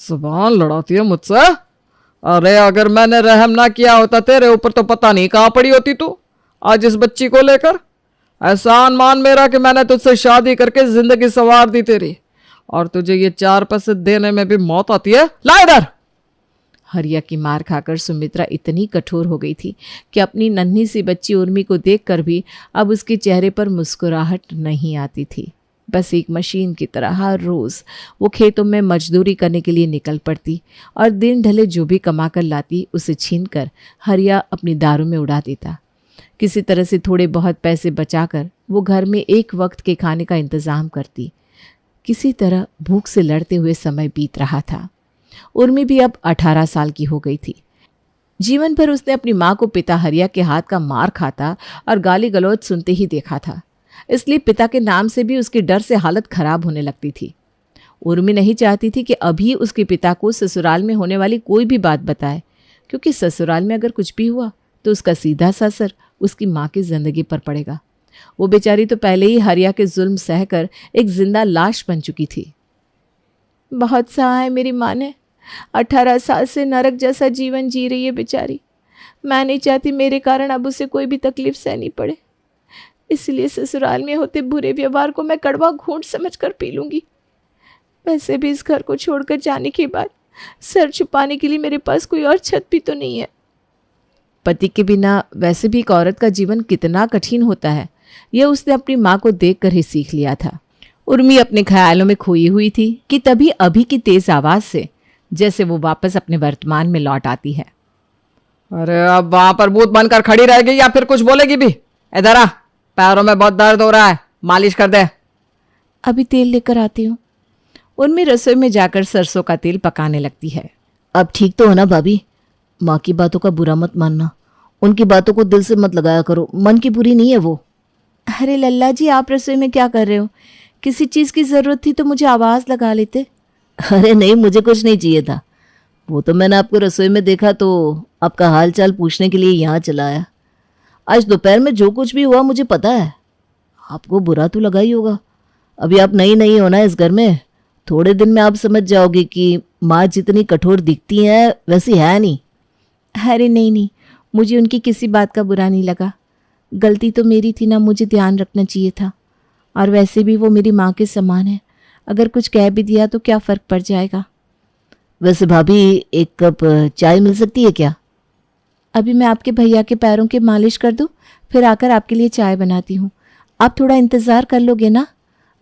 जुबान लड़ाती है मुझसे? अरे अगर मैंने रहम ना किया होता तेरे ऊपर तो पता नहीं कहाँ पड़ी होती तू आज इस बच्ची को लेकर। एहसान मान मेरा कि मैंने तुझसे शादी करके जिंदगी संवार दी तेरी, और तुझे ये 4 पैसे देने में भी मौत आती है। ला इधर। हरिया की मार खाकर सुमित्रा इतनी कठोर हो गई थी कि अपनी नन्ही सी बच्ची उर्मी को देखकर भी अब उसके चेहरे पर मुस्कुराहट नहीं आती थी। बस एक मशीन की तरह हर रोज़ वो खेतों में मजदूरी करने के लिए निकल पड़ती और दिन ढले जो भी कमा कर लाती उसे छीनकर हरिया अपनी दारू में उड़ा देता। किसी तरह से थोड़े बहुत पैसे बचाकर वो घर में एक वक्त के खाने का इंतज़ाम करती। किसी तरह भूख से लड़ते हुए समय बीत रहा था। उर्मी भी अब 18 साल की हो गई थी। जीवन भर उसने अपनी माँ को पिता हरिया के हाथ का मार खाता और गाली गलौज सुनते ही देखा था, इसलिए पिता के नाम से भी उसके डर से हालत खराब होने लगती थी। उर्मी नहीं चाहती थी कि अभी उसके पिता को ससुराल में होने वाली कोई भी बात बताए, क्योंकि ससुराल में अगर कुछ भी हुआ तो उसका सीधा सा असर उसकी माँ की जिंदगी पर पड़ेगा। वो बेचारी तो पहले ही हरिया के जुल्म सहकर एक जिंदा लाश बन चुकी थी। बहुत सहा है मेरी माँ ने। 18 साल से नरक जैसा जीवन जी रही है बेचारी। मैं नहीं चाहती मेरे कारण अब उसे कोई भी तकलीफ सहनी पड़े, इसलिए ससुराल में होते बुरे व्यवहार को मैं कड़वा घूंट समझकर पी लूंगी। वैसे भी इस घर को छोड़कर जाने के बाद सर छुपाने के लिए मेरे पास कोई और छत भी तो नहीं है। पति के बिना वैसे भी एक औरत का जीवन कितना कठिन होता है, यह उसने अपनी माँ को देखकर ही सीख लिया था। उर्मी अपने ख्यालों में खोई हुई थी कि तभी अभी की तेज आवाज से जैसे वो वापस अपने वर्तमान में लौट आती है। अरे अब वहां पर भूत बनकर खड़ी रहेगी या फिर कुछ बोलेगी भी? इधर आ, पैरों में बहुत दर्द हो रहा है, मालिश कर दे। अभी तेल लेकर आती हूँ। उर्मी रसोई में जाकर सरसों का तेल पकाने लगती है। अब ठीक तो हो ना भाभी? माँ की बातों का बुरा मत मानना, उनकी बातों को दिल से मत लगाया करो, मन की बुरी नहीं है वो। अरे लल्ला जी, आप रसोई में क्या कर रहे हो? किसी चीज़ की ज़रूरत थी तो मुझे आवाज़ लगा लेते। अरे नहीं, मुझे कुछ नहीं चाहिए था। वो तो मैंने आपको रसोई में देखा तो आपका हाल चाल पूछने के लिए यहाँ चला आया। आज दोपहर में जो कुछ भी हुआ मुझे पता है। आपको बुरा तो लगा ही होगा। अभी आप नई नई हो ना इस घर में, थोड़े दिन में आप समझ जाओगे कि माँ जितनी कठोर दिखती है वैसी है नहीं। अरे नहीं नहीं, मुझे उनकी किसी बात का बुरा नहीं लगा। गलती तो मेरी थी ना, मुझे ध्यान रखना चाहिए था। और वैसे भी वो मेरी माँ के समान है, अगर कुछ कह भी दिया तो क्या फ़र्क पड़ जाएगा। वैसे भाभी, एक कप चाय मिल सकती है क्या? अभी मैं आपके भैया के पैरों की मालिश कर दूँ, फिर आकर आपके लिए चाय बनाती हूँ। आप थोड़ा इंतज़ार कर लोगे ना?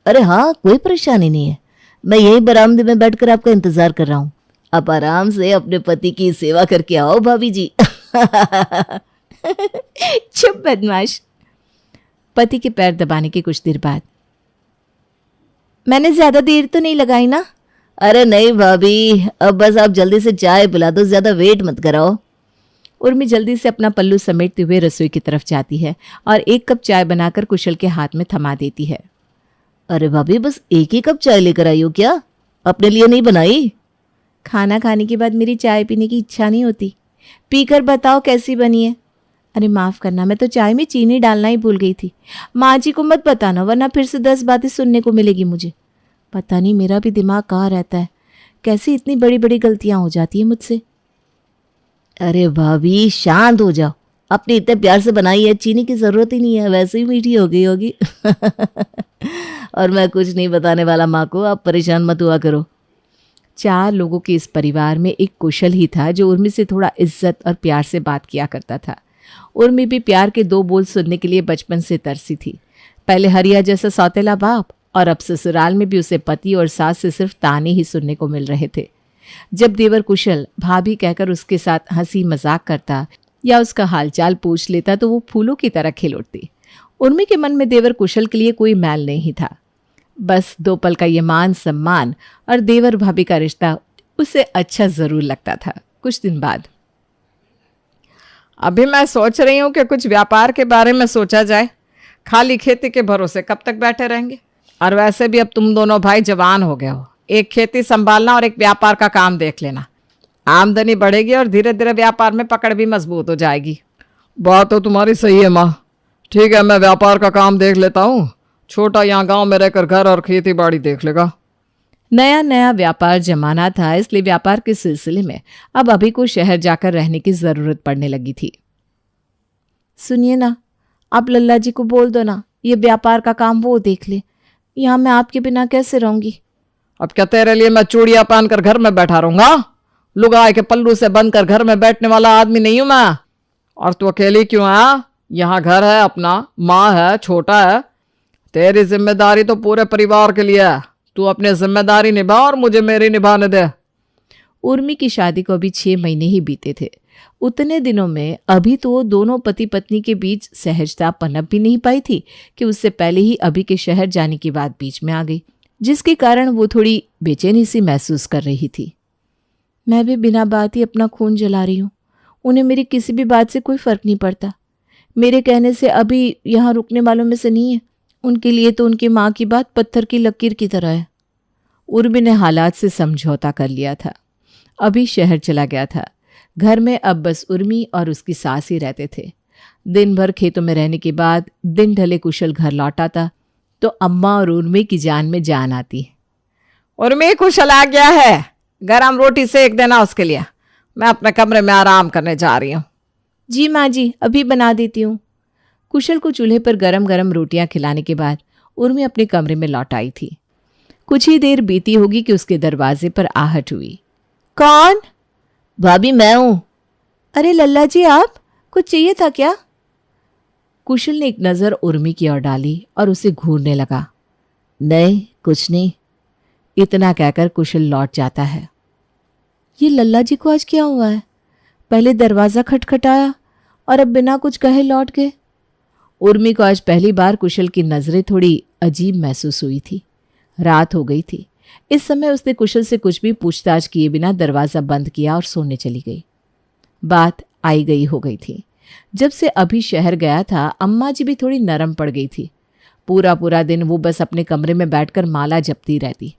अरे हाँ, कोई परेशानी नहीं है, मैं यहीं बरामदे में बैठकर आपका इंतजार कर रहा हूँ। आप आराम से अपने पति की सेवा करके आओ भाभी जी। चुप बदमाश। पति के पैर दबाने के कुछ देर बाद, मैंने ज्यादा देर तो नहीं लगाई ना? अरे नहीं भाभी, अब बस आप जल्दी से चाय पिला दो, ज्यादा वेट मत कराओ। उर्मी जल्दी से अपना पल्लू समेटते हुए रसोई की तरफ जाती है और एक कप चाय बनाकर कुशल के हाथ में थमा देती है। अरे भाभी, बस एक ही कप चाय लेकर आई हो क्या? अपने लिए नहीं बनाई? खाना खाने के बाद मेरी चाय पीने की इच्छा नहीं होती। पीकर बताओ कैसी बनी है। अरे माफ़ करना, मैं तो चाय में चीनी डालना ही भूल गई थी। माँ जी को मत बताना, वरना फिर से 10 बातें सुनने को मिलेगी मुझे। पता नहीं मेरा भी दिमाग कहाँ रहता है, कैसी इतनी बड़ी बड़ी गलतियाँ हो जाती हैं मुझसे। अरे भाभी, शांत हो जाओ। आपने इतने प्यार से बनाई है, चीनी की ज़रूरत ही नहीं है, वैसे ही मीठी हो गई होगी। और मैं कुछ नहीं बताने वाला माँ को, आप परेशान मत हुआ करो। 4 लोगों के इस परिवार में एक कुशल ही था जो उर्मी से थोड़ा इज्जत और प्यार से बात किया करता था। उर्मी भी प्यार के 2 बोल सुनने के लिए बचपन से तरसी थी। पहले हरिया जैसा सौतेला बाप, और अब ससुराल में भी उसे पति और सास से सिर्फ ताने ही सुनने को मिल रहे थे। जब देवर कुशल भाभी कहकर उसके साथ हंसी मजाक करता या उसका हालचाल पूछ लेता तो वो फूलों की तरह खिल उठती। उर्मी के मन में देवर कुशल के लिए कोई मैल नहीं था, बस 2 पल का ये मान सम्मान और देवर भाभी का रिश्ता उसे अच्छा जरूर लगता था। कुछ दिन बाद, अभी मैं सोच रही हूँ कि कुछ व्यापार के बारे में सोचा जाए। खाली खेती के भरोसे कब तक बैठे रहेंगे? और वैसे भी अब तुम दोनों भाई जवान हो गए हो, एक खेती संभालना और एक व्यापार का काम देख लेना। आमदनी बढ़ेगी और धीरे धीरे व्यापार में पकड़ भी मजबूत हो जाएगी। बात तो तुम्हारी सही है माँ। ठीक है, मैं व्यापार का काम देख लेता हूँ। छोटा यहाँ गांव में रहकर घर और खेती बाड़ी देख लेगा। नया नया व्यापार जमाना था, इसलिए व्यापार के सिलसिले में अब अभी को शहर जाकर रहने की जरूरत पड़ने लगी थी। सुनिए ना, आप लल्ला जी को बोल दो ना, ये व्यापार का काम वो देख ले। यहाँ मैं आपके बिना कैसे रहूंगी? अब क्या तेरे लिए मैं चूड़ियां पहनकर घर में बैठा रहूंगा? लुगाई के पल्लू से बंधकर घर में बैठने वाला आदमी नहीं हूं मैं। और तू अकेली क्यों है? यहाँ घर है अपना, माँ है, छोटा है। तेरी जिम्मेदारी तो पूरे परिवार के लिए है। तू अपनी जिम्मेदारी निभा और मुझे मेरी निभाने दे। उर्मी की शादी को अभी 6 महीने ही बीते थे। उतने दिनों में अभी तो वो दोनों पति पत्नी के बीच सहजता पनप भी नहीं पाई थी कि उससे पहले ही अभी के शहर जाने की बात बीच में आ गई, जिसके कारण वो थोड़ी बेचैनी सी महसूस कर रही थी। मैं भी बिना बात ही अपना खून जला रही हूँ। उन्हें मेरी किसी भी बात से कोई फर्क नहीं पड़ता। मेरे कहने से अभी यहाँ रुकने वालों में से नहीं है। उनके लिए तो उनकी माँ की बात पत्थर की लकीर की तरह है। उर्मी ने हालात से समझौता कर लिया था। अभी शहर चला गया था। घर में अब बस उर्मी और उसकी सास ही रहते थे। दिन भर खेतों में रहने के बाद दिन ढले कुशल घर लौट आता तो अम्मा और उर्मी की जान में जान आती। उर्मी, कुशल आ गया है, गरम रोटी सेक देना उसके लिए। मैं अपने कमरे में आराम करने जा रही हूँ। जी माँ जी, अभी बना देती हूँ। कुशल को चूल्हे पर गरम गरम रोटियां खिलाने के बाद उर्मी अपने कमरे में लौट आई थी। कुछ ही देर बीती होगी कि उसके दरवाजे पर आहट हुई। कौन? भाभी, मैं हूँ। अरे लल्ला जी, आप? कुछ चाहिए था क्या? कुशल ने एक नज़र उर्मी की ओर डाली और उसे घूरने लगा। नहीं, कुछ नहीं। इतना कहकर कुशल लौट जाता है। ये लल्ला जी को आज क्या हुआ है? पहले दरवाज़ा खटखटाया और अब बिना कुछ कहे लौट गए। उर्मी को आज पहली बार कुशल की नज़रें थोड़ी अजीब महसूस हुई थी। रात हो गई थी। इस समय उसने कुशल से कुछ भी पूछताछ किए बिना दरवाज़ा बंद किया और सोने चली गई। बात आई गई हो गई थी। जब से अभी शहर गया था, अम्मा जी भी थोड़ी नरम पड़ गई थी। पूरा पूरा दिन वो बस अपने कमरे में बैठकर माला जपती रहती।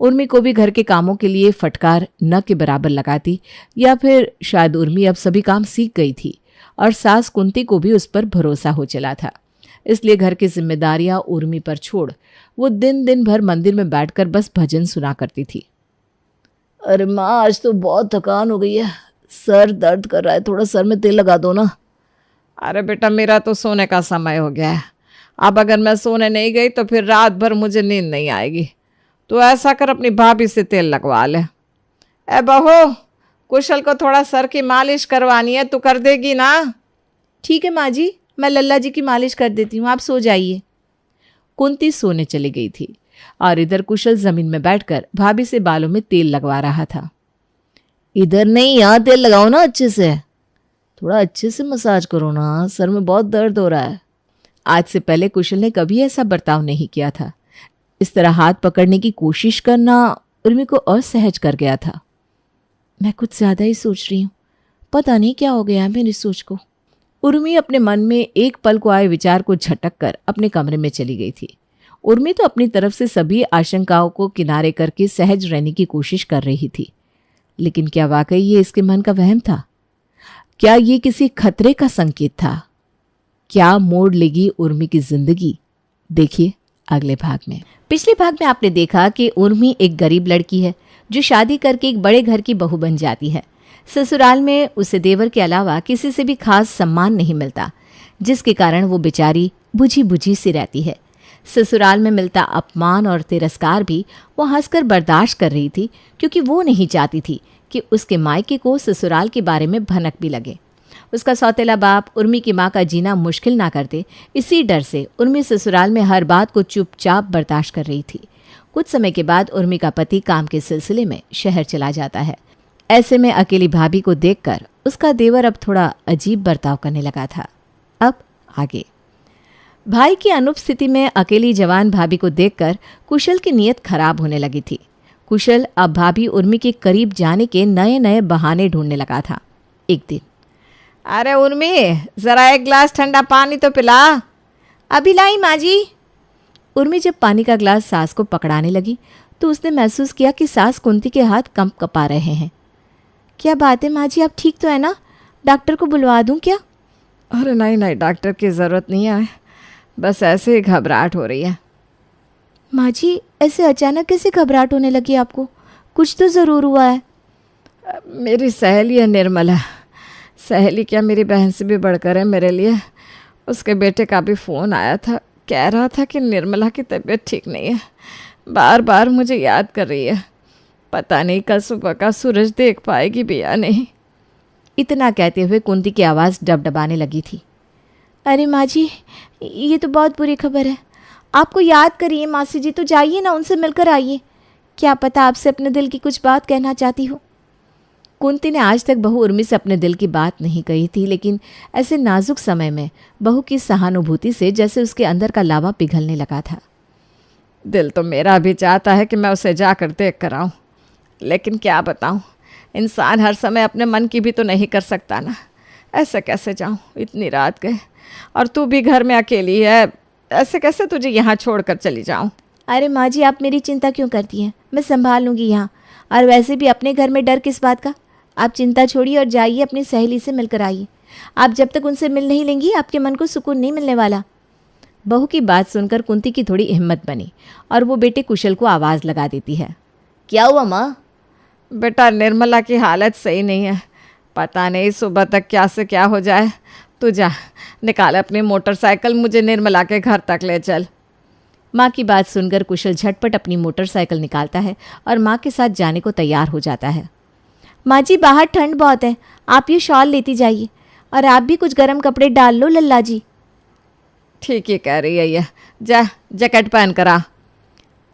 उर्मी को भी घर के कामों के लिए फटकार न के बराबर लगाती, या फिर शायद उर्मी अब सभी काम सीख गई थी और सास कुंती को भी उस पर भरोसा हो चला था। इसलिए घर की जिम्मेदारियां उर्मी पर छोड़ वो दिन दिन भर मंदिर में बैठकर बस भजन सुना करती थी। अरे माँ, आज तो बहुत थकान हो गई है, सर दर्द कर रहा है, थोड़ा सर में तेल लगा दो ना। अरे बेटा, मेरा तो सोने का समय हो गया है। अब अगर मैं सोने नहीं गई तो फिर रात भर मुझे नींद नहीं आएगी। तो ऐसा कर, अपनी भाभी से तेल लगवा ले। ए बहू, कुशल को थोड़ा सर की मालिश करवानी है, तू कर देगी ना? ठीक है माँ जी, मैं लल्ला जी की मालिश कर देती हूँ, आप सो जाइए। कुंती सोने चली गई थी और इधर कुशल जमीन में बैठकर भाभी से बालों में तेल लगवा रहा था। इधर नहीं, यहाँ तेल लगाओ ना अच्छे से, थोड़ा अच्छे से मसाज करो ना, सर में बहुत दर्द हो रहा है। आज से पहले कुशल ने कभी ऐसा बर्ताव नहीं किया था। इस तरह हाथ पकड़ने की कोशिश करना उर्मी को असहज कर गया था। मैं कुछ ज़्यादा ही सोच रही हूँ, पता नहीं क्या हो गया है मेरी सोच को। उर्मी अपने मन में एक पल को आए विचार को झटक कर अपने कमरे में चली गई थी। उर्मी तो अपनी तरफ से सभी आशंकाओं को किनारे करके सहज रहने की कोशिश कर रही थी, लेकिन क्या वाकई ये इसके मन का वहम था? क्या ये किसी खतरे का संकेत था? क्या मोड़ लेगी उर्मी की जिंदगी? देखिए अगले भाग में। पिछले भाग में आपने देखा कि उर्मी एक गरीब लड़की है जो शादी करके एक बड़े घर की बहू बन जाती है। ससुराल में उसे देवर के अलावा किसी से भी खास सम्मान नहीं मिलता, जिसके कारण वो बेचारी बुझी बुझी सी रहती है। ससुराल में मिलता अपमान और तिरस्कार भी वो हंसकर बर्दाश्त कर रही थी, क्योंकि वो नहीं चाहती थी कि उसके मायके को ससुराल के बारे में भनक भी लगे। उसका सौतेला बाप उर्मी की माँ का जीना मुश्किल ना कर दे, इसी डर से उर्मी ससुराल में हर बात को चुपचाप बर्दाश्त कर रही थी। कुछ समय के बाद उर्मी का पति काम के सिलसिले में शहर चला जाता है। ऐसे में अकेली भाभी को देखकर उसका देवर अब थोड़ा अजीब बर्ताव करने लगा था। अब आगे। भाई की अनुपस्थिति में अकेली जवान भाभी को देखकर कुशल की नीयत खराब होने लगी थी। कुशल अब भाभी उर्मी के करीब जाने के नए नए बहाने ढूंढने लगा था। एक दिन, अरे उर्मी, जरा एक गिलास ठंडा पानी तो पिला। अभी लाई माँ जी। उर्मी जब पानी का ग्लास सास को पकड़ाने लगी तो उसने महसूस किया कि सास कुंती के हाथ कंप कपा रहे हैं। क्या बात है माँ जी, आप ठीक तो है ना? डॉक्टर को बुलवा दूं क्या? अरे नहीं नहीं, डॉक्टर की ज़रूरत नहीं है, बस ऐसे ही घबराहट हो रही है। माँ जी, ऐसे अचानक कैसे घबराहट होने लगी आपको? कुछ तो ज़रूर हुआ है। मेरी सहेली है निर्मला, सहेली क्या मेरी बहन से भी बढ़कर है मेरे लिए। उसके बेटे का भी फ़ोन आया था, कह रहा था कि निर्मला की तबीयत ठीक नहीं है, बार बार मुझे याद कर रही है। पता नहीं कल सुबह का सूरज देख पाएगी भी या नहीं। इतना कहते हुए कुंती की आवाज़ डबडबाने लगी थी। अरे माँ जी, ये तो बहुत बुरी खबर है। आपको याद करिए मासी जी, तो जाइए ना, उनसे मिलकर आइए। क्या पता आपसे अपने दिल की कुछ बात कहना चाहती हो। कुंती ने आज तक बहू उर्मी से अपने दिल की बात नहीं कही थी, लेकिन ऐसे नाजुक समय में बहू की सहानुभूति से जैसे उसके अंदर का लावा पिघलने लगा था। दिल तो मेरा भी चाहता है कि मैं उसे जाकर देख कर आऊँ, लेकिन क्या बताऊँ, इंसान हर समय अपने मन की भी तो नहीं कर सकता ना। ऐसे कैसे जाऊँ, इतनी रात गए और तू भी घर में अकेली है, ऐसे कैसे तुझे यहाँ छोड़कर चली जाऊँ। अरे माँ जी, आप मेरी चिंता क्यों करती हैं? मैं संभाल लूँगी यहाँ। और वैसे भी अपने घर में डर किस बात का? आप चिंता छोड़िए और जाइए अपनी सहेली से मिलकर आइए। आप जब तक उनसे मिल नहीं लेंगी, आपके मन को सुकून नहीं मिलने वाला। बहू की बात सुनकर कुंती की थोड़ी हिम्मत बनी और वो बेटे कुशल को आवाज़ लगा देती है। क्या हुआ माँ? बेटा, निर्मला की हालत सही नहीं है, पता नहीं सुबह तक क्या से क्या हो जाए। तू जा, निकाल अपनी मोटरसाइकिल, मुझे निर्मला के घर तक ले चल। माँ की बात सुनकर कुशल झटपट अपनी मोटरसाइकिल निकालता है और माँ के साथ जाने को तैयार हो जाता है। माँ जी, बाहर ठंड बहुत है, आप ये शॉल लेती जाइए और आप भी कुछ गर्म कपड़े डाल लो लल्ला जी। ठीक ही कह रही है ये, जा जैकेट पहन कर आ।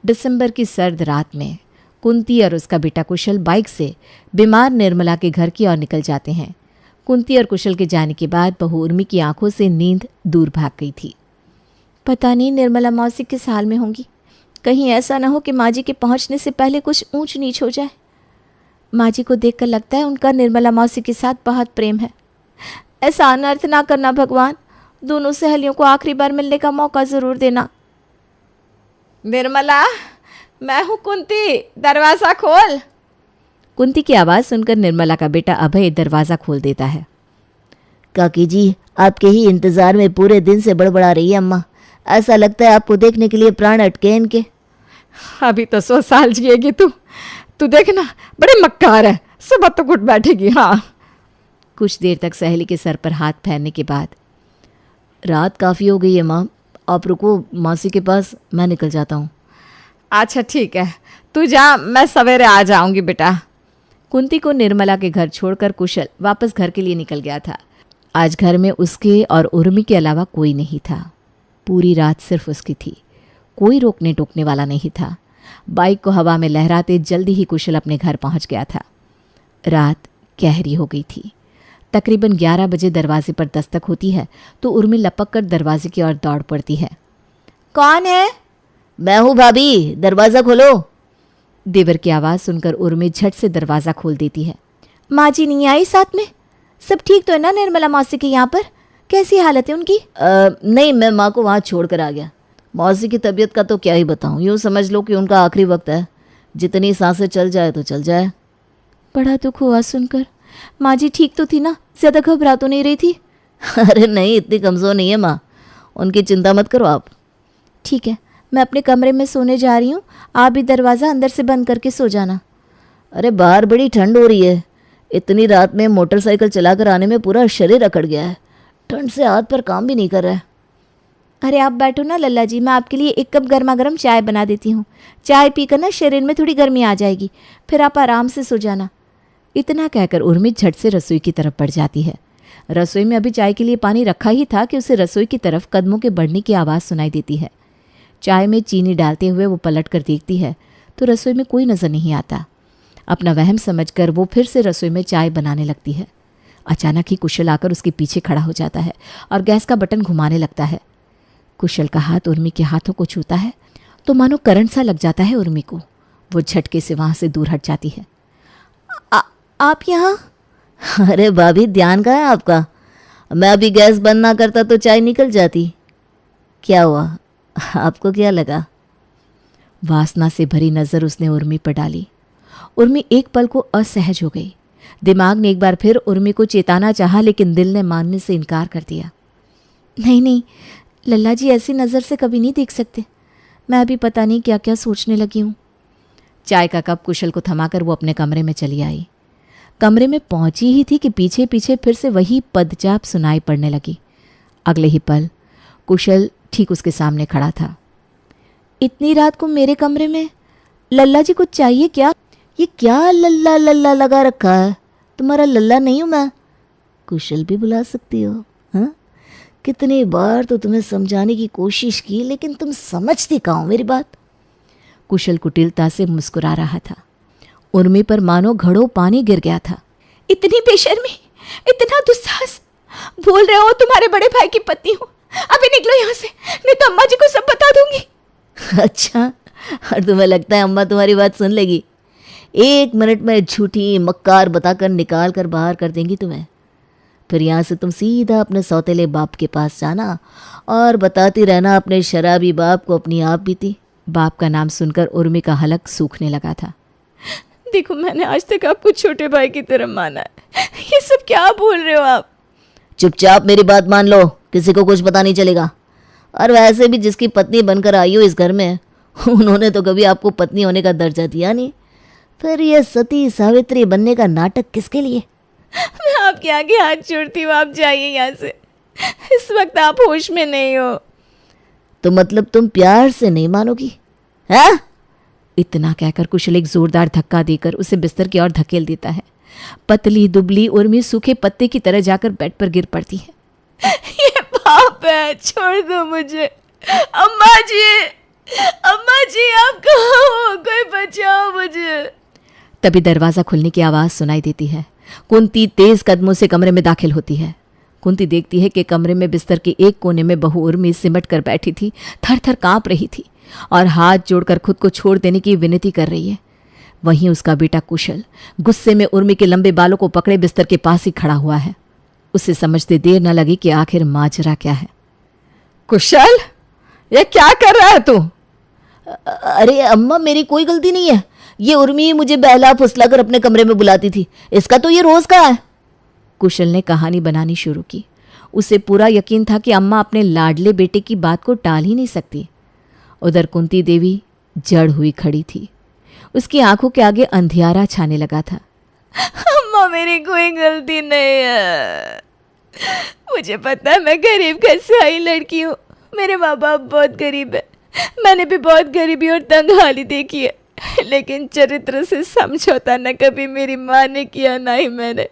दिसंबर की सर्द रात में कुंती और उसका बेटा कुशल बाइक से बीमार निर्मला के घर की ओर निकल जाते हैं। कुंती और कुशल के जाने के बाद बहू उर्मी की आंखों से नींद दूर भाग गई थी। पता नहीं निर्मला मौसी किस हाल में होंगी। कहीं ऐसा ना हो कि माँ जी के पहुँचने से पहले कुछ ऊंच नीच हो जाए। माँ जी को देखकर लगता है उनका निर्मला मौसी के साथ बहुत प्रेम है। ऐसा अनर्थ ना करना भगवान, दोनों सहेलियों को आखिरी बार मिलने का मौका ज़रूर देना। निर्मला, मैं हूँ कुंती, दरवाज़ा खोल। कुंती की आवाज़ सुनकर निर्मला का बेटा अभय दरवाज़ा खोल देता है। काकी जी, आपके ही इंतजार में पूरे दिन से बड़बड़ा रही है अम्मा। ऐसा लगता है आपको देखने के लिए प्राण अटके इनके। अभी तो 100 साल जिएगी तू देखना, बड़े मक्कार है, सुबह तक उठ बैठेगी। हाँ। कुछ देर तक सहेली के सर पर हाथ फेरने के बाद, रात काफ़ी हो गई है माँ, आप रुको मासी के पास, मैं निकल जाता हूँ। अच्छा ठीक है, तू जा, मैं सवेरे आ जाऊंगी बेटा। कुंती को निर्मला के घर छोड़कर कुशल वापस घर के लिए निकल गया था। आज घर में उसके और उर्मी के अलावा कोई नहीं था। पूरी रात सिर्फ उसकी थी, कोई रोकने टोकने वाला नहीं था। बाइक को हवा में लहराते जल्दी ही कुशल अपने घर पहुंच गया था। रात गहरी हो गई थी। तकरीबन 11 बजे दरवाजे पर दस्तक होती है तो उर्मी लपक कर दरवाजे की ओर दौड़ पड़ती है। कौन है? मैं हूँ भाभी, दरवाज़ा खोलो। देवर की आवाज़ सुनकर उर्मी झट से दरवाज़ा खोल देती है। माँ जी नहीं आई साथ में? सब ठीक तो है ना निर्मला मौसी के यहाँ पर? कैसी हालत है उनकी? नहीं, मैं माँ को वहाँ छोड़ कर आ गया। मौसी की तबीयत का तो क्या ही बताऊँ, यूँ समझ लो कि उनका आखिरी वक्त है। जितनी सांसें चल जाए तो चल जाए। बड़ा दुख हुआ सुनकर। माँ जी ठीक तो थी ना? ज़्यादा घबरा तो नहीं रही थी? अरे नहीं, इतनी कमज़ोर नहीं है माँ, उनकी चिंता मत करो आप। ठीक है, मैं अपने कमरे में सोने जा रही हूँ, आप भी दरवाज़ा अंदर से बंद करके सो जाना। अरे बाहर बड़ी ठंड हो रही है, इतनी रात में मोटरसाइकिल चलाकर आने में पूरा शरीर अकड़ गया है, ठंड से हाथ पर काम भी नहीं कर रहा है। अरे आप बैठो ना लल्ला जी, मैं आपके लिए 1 कप गर्मा गर्म चाय बना देती हूँ। चाय पीकर ना शरीर में थोड़ी गर्मी आ जाएगी, फिर आप आराम से सो जाना। इतना कहकर उर्मी झट से रसोई की तरफ बढ़ जाती है। रसोई में अभी चाय के लिए पानी रखा ही था कि उसे रसोई की तरफ कदमों के बढ़ने की आवाज़ सुनाई देती है। चाय में चीनी डालते हुए वो पलट कर देखती है तो रसोई में कोई नज़र नहीं आता। अपना वहम समझकर वो फिर से रसोई में चाय बनाने लगती है। अचानक ही कुशल आकर उसके पीछे खड़ा हो जाता है और गैस का बटन घुमाने लगता है। कुशल का हाथ उर्मी के हाथों को छूता है तो मानो करंट सा लग जाता है उर्मी को। वो झटके से वहाँ से दूर हट जाती है। आप यहाँ? अरे भाभी, ध्यान कहाँ है आपका? मैं अभी गैस बंद ना करता तो चाय निकल जाती। क्या हुआ, आपको क्या लगा? वासना से भरी नज़र उसने उर्मी पर डाली। उर्मी एक पल को असहज हो गई। दिमाग ने एक बार फिर उर्मी को चेताना चाहा लेकिन दिल ने मानने से इनकार कर दिया। नहीं, लल्ला जी ऐसी नज़र से कभी नहीं देख सकते। मैं अभी पता नहीं क्या क्या सोचने लगी हूँ। चाय का कप कुशल को थमाकर वो अपने कमरे में चली आई। कमरे में पहुंची ही थी कि पीछे पीछे फिर से वही पदचाप सुनाई पड़ने लगी। अगले ही पल कुशल ठीक उसके सामने खड़ा था। इतनी रात को मेरे कमरे में? लल्ला जी कुछ चाहिए क्या? ये क्या लल्ला लल्ला लगा रखा है? तुम्हारा लल्ला नहीं हूँ मैं, कुशल भी बुला सकती हो। हाँ, कितनी बार तो तुम्हें समझाने की कोशिश की लेकिन तुम समझती कहाँ हो मेरी बात। कुशल कुटिलता से मुस्कुरा रहा था। उर्मी पर मानो घड़ों पानी गिर गया था। इतनी बेशर्मी, इतना दुस्साहस! भूल रहे हो तुम्हारे बड़े भाई की पत्नी हूँ। अभी निकलो यहाँ से, नहीं तो अम्मा जी को सब बता दूंगी। अच्छा, और तुम्हें लगता है अम्मा तुम्हारी बात सुन लेगी? 1 मिनट में झूठी मक्कार बताकर निकाल कर बाहर कर देंगी तुम्हें। फिर यहाँ से तुम सीधा अपने सौतेले बाप के पास जाना और बताती रहना अपने शराबी बाप को अपनी आप बीती। बाप का नाम सुनकर उर्मी का हलक सूखने लगा था। देखो, मैंने आज तक आपको छोटे भाई की तरह माना है, ये सब क्या बोल रहे हो आप? चुपचाप मेरी बात मान लो, किसी को कुछ पता नहीं चलेगा। और वैसे भी जिसकी पत्नी बनकर आई हो इस घर में, उन्होंने तो कभी आपको पत्नी होने का दर्जा दिया नहीं। फिर ये सती सावित्री बनने का नाटक किसके लिए? मैं आपके आगे हाथ जोड़ती हूँ, आप जाइए यहाँ से। इस वक्त आप होश में नहीं हो। तो मतलब तुम प्यार से नहीं मानोगी? हैं? इतना कहकर कुशल एक जोरदार धक्का देकर उसे बिस्तर की ओर धकेल देता है। पतली दुबली उर्मी सूखे पत्ते की तरह जाकर बेड पर गिर पड़ती है। ये पाप है, छोड़ दो मुझे। अम्मा जी, अम्मा जी, आप कहाँ हो? कोई बचाओ मुझे। तभी दरवाज़ा खुलने की आवाज़ सुनाई देती है। कुंती तेज कदमों से कमरे में दाखिल होती है। कुंती देखती है कि कमरे में बिस्तर के एक कोने में बहू उर्मी सिमट कर बैठी थी, थर थर काँप रही थी और हाथ जोड़कर खुद को छोड़ देने की विनती कर रही है। वहीं उसका बेटा कुशल गुस्से में उर्मी के लंबे बालों को पकड़े बिस्तर के पास ही खड़ा हुआ है। उसे समझते देर न लगी कि आखिर माजरा क्या है। कुशल, ये क्या कर रहा है तू? अरे अम्मा, मेरी कोई गलती नहीं है। ये उर्मी मुझे बहला फुसला कर अपने कमरे में बुलाती थी, इसका तो ये रोज का है। कुशल ने कहानी बनानी शुरू की। उसे पूरा यकीन था कि अम्मा अपने लाडले बेटे की बात को टाल ही नहीं सकती। उधर कुंती देवी जड़ हुई खड़ी थी। उसकी आंखों के आगे अंधियारा छाने लगा था। अम्मा मेरी कोई गलती नहीं है। मुझे पता है मैं गरीब घर से आई लड़की हूँ। मेरे माँ बाप बहुत गरीब है। मैंने भी बहुत गरीबी और तंगहाली देखी है, लेकिन चरित्र से समझौता न कभी मेरी माँ ने किया, ना ही मैंने।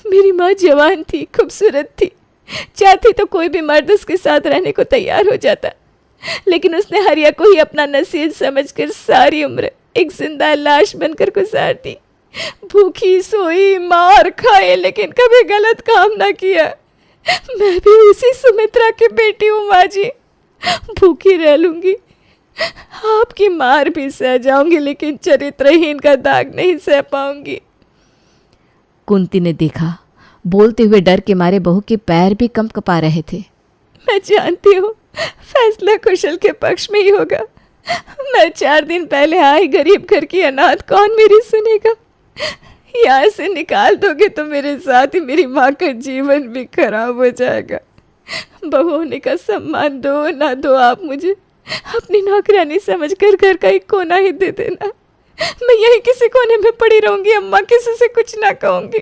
मेरी माँ जवान थी, खूबसूरत थी, चाहती तो कोई भी मर्द उसके साथ रहने को तैयार हो जाता, लेकिन उसने हरिया को ही अपना नसीब समझकर सारी उम्र एक जिंदा लाश बनकर गुजार दी। भूखी सोई, मार खाए, लेकिन कभी गलत काम ना किया। मैं भी उसी सुमित्रा की बेटी हूँ माँ जी। भूखी रह लूंगी, आपकी मार भी सह जाऊंगी, लेकिन चरित्रहीन का दाग नहीं सह पाऊंगी। कुंती ने देखा बोलते हुए डर के मारे बहू के पैर भी कंपकपा रहे थे। मैं जानती हूँ फैसला कुशल के पक्ष में ही होगा। मैं 4 दिन पहले आई गरीब घर की अनाथ, कौन मेरी सुनेगा? यहाँ से निकाल दोगे तो मेरे साथ ही मेरी माँ का जीवन भी खराब हो जाएगा। बहू होने का सम्मान दो ना दो, आप मुझे अपनी नौकरानी समझकर घर का एक कोना ही दे देना। मैं यहीं किसी कोने में पड़ी रहूंगी अम्मा, किसी से कुछ ना कहूंगी,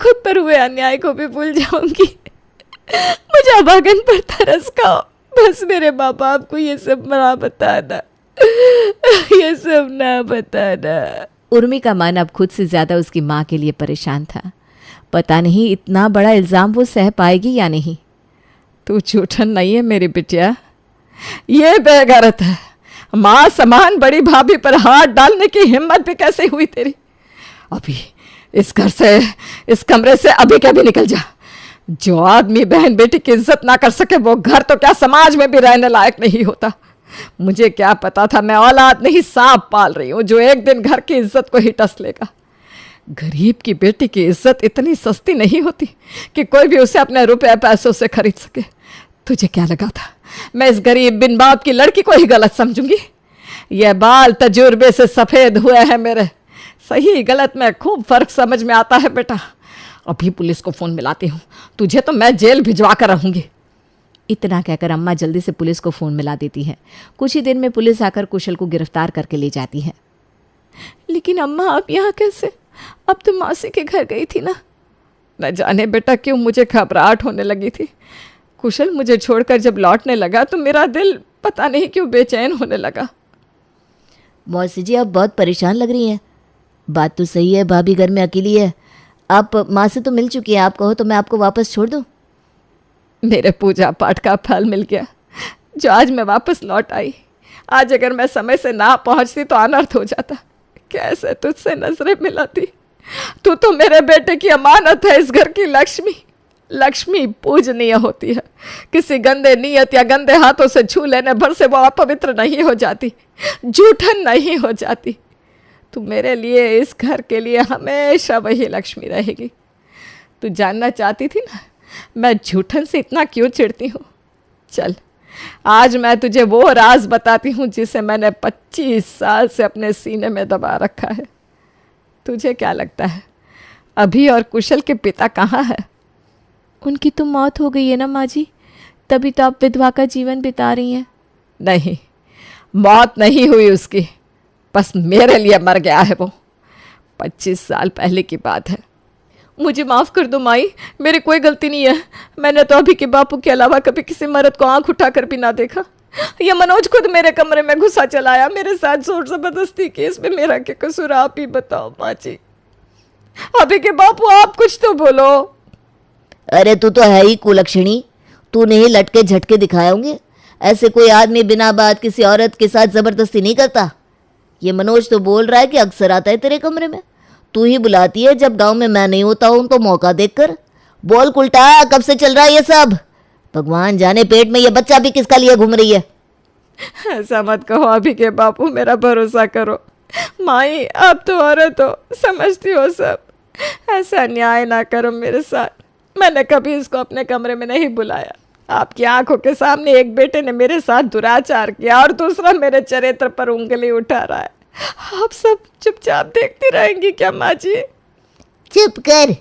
खुद पर हुए अन्याय को भी भूल जाऊंगी। मुझे अभागन पर तरस खाओ, बस मेरे माँ बाप को ये सब ना बताना, ये सब ना बताना। उर्मी का मन अब खुद से ज्यादा उसकी माँ के लिए परेशान था। पता नहीं इतना बड़ा इल्जाम वो सह पाएगी या नहीं। तू झूठन नहीं है मेरी बिटिया, ये बेगैरत है। माँ समान बड़ी भाभी पर हाथ डालने की हिम्मत भी कैसे हुई तेरी? अभी इस घर से, इस कमरे से अभी कभी निकल जा। जो आदमी बहन बेटी की इज्जत ना कर सके वो घर तो क्या समाज में भी रहने लायक नहीं होता। मुझे क्या पता था, मैं औलाद नहीं सांप पाल रही हूँ जो एक दिन घर की इज्जत को ही टस लेगा। गरीब की बेटी की इज्जत इतनी सस्ती नहीं होती कि कोई भी उसे अपने रुपए पैसों से खरीद सके। तुझे क्या लगा था मैं इस गरीब बिन बाप की लड़की को ही गलत समझूंगी? यह बाल तजुर्बे से सफ़ेद हुए हैं मेरे। सही गलत में खूब फर्क समझ में आता है बेटा। अभी पुलिस को फ़ोन मिलाती हूँ, तुझे तो मैं जेल भिजवा कर रहूँगी। इतना कहकर अम्मा जल्दी से पुलिस को फ़ोन मिला देती है। कुछ ही देर में पुलिस आकर कुशल को गिरफ्तार करके ले जाती है। लेकिन अम्मा आप यहाँ कैसे? अब तो मौसी के घर गई थी ना। न जाने बेटा क्यों मुझे घबराहट होने लगी थी। कुशल मुझे छोड़कर जब लौटने लगा तो मेरा दिल पता नहीं क्यों बेचैन होने लगा। मौसी जी आप बहुत परेशान लग रही हैं। बात तो सही है, भाभी घर में अकेली है। आप माँ से तो मिल चुकी हैं, आप कहो तो मैं आपको वापस छोड़ दूँ? मेरे पूजा पाठ का फल मिल गया जो आज मैं वापस लौट आई। आज अगर मैं समय से ना पहुंचती तो अनर्थ हो जाता। कैसे तुझसे नजरें मिलाती? तू तो मेरे बेटे की अमानत है, इस घर की लक्ष्मी। लक्ष्मी पूजनीय होती है, किसी गंदे नियत या गंदे हाथों से छू लेने भर से वो अपवित्र नहीं हो जाती, जूठन नहीं हो जाती। तू मेरे लिए, इस घर के लिए हमेशा वही लक्ष्मी रहेगी। तू जानना चाहती थी ना मैं झूठन से इतना क्यों चिढ़ती हूँ? चल आज मैं तुझे वो राज बताती हूँ जिसे मैंने 25 साल से अपने सीने में दबा रखा है। तुझे क्या लगता है अभी और कुशल के पिता कहाँ है? उनकी तो मौत हो गई है ना माँ जी, तभी तो आप विधवा का जीवन बिता रही हैं। नहीं, मौत नहीं हुई उसकी, बस मेरे लिए मर गया है वो। 25 साल पहले की बात है। मुझे माफ़ कर दो माई, मेरी कोई गलती नहीं है। मैंने तो अभी के बापू के अलावा कभी किसी मर्द को आंख उठाकर भी ना देखा। ये मनोज खुद मेरे कमरे में घुसा चलाया, मेरे साथ जोर जबरदस्ती की। इसमें मेरा क्या कसूर, आप ही बताओ माँ जी। अभी के बापू आप कुछ तो बोलो। अरे तू तो है ही कुलक्षणी, तूने ही लटके झटके दिखाए होंगे। ऐसे कोई आदमी बिना बात किसी औरत के साथ ज़बरदस्ती नहीं करता। ये मनोज तो बोल रहा है कि अक्सर आता है तेरे कमरे में, तू ही बुलाती है जब गांव में मैं नहीं होता हूँ तो मौका देखकर। बोल कुलटा, कब से चल रहा है ये सब? भगवान जाने पेट में ये बच्चा भी किसका लिए घूम रही है। ऐसा मत कहो अभी के बापू, मेरा भरोसा करो। माई आप तो औरत हो, समझती हो सब। ऐसा अन्याय ना करो मेरे साथ। मैंने कभी इसको अपने कमरे में नहीं बुलाया। आपकी आंखों के सामने एक बेटे ने मेरे साथ दुराचार किया और दूसरा मेरे चरित्र पर उंगली उठा रहा है। आप सब चुपचाप देखती रहेंगी क्या माँ जी? चुप कर,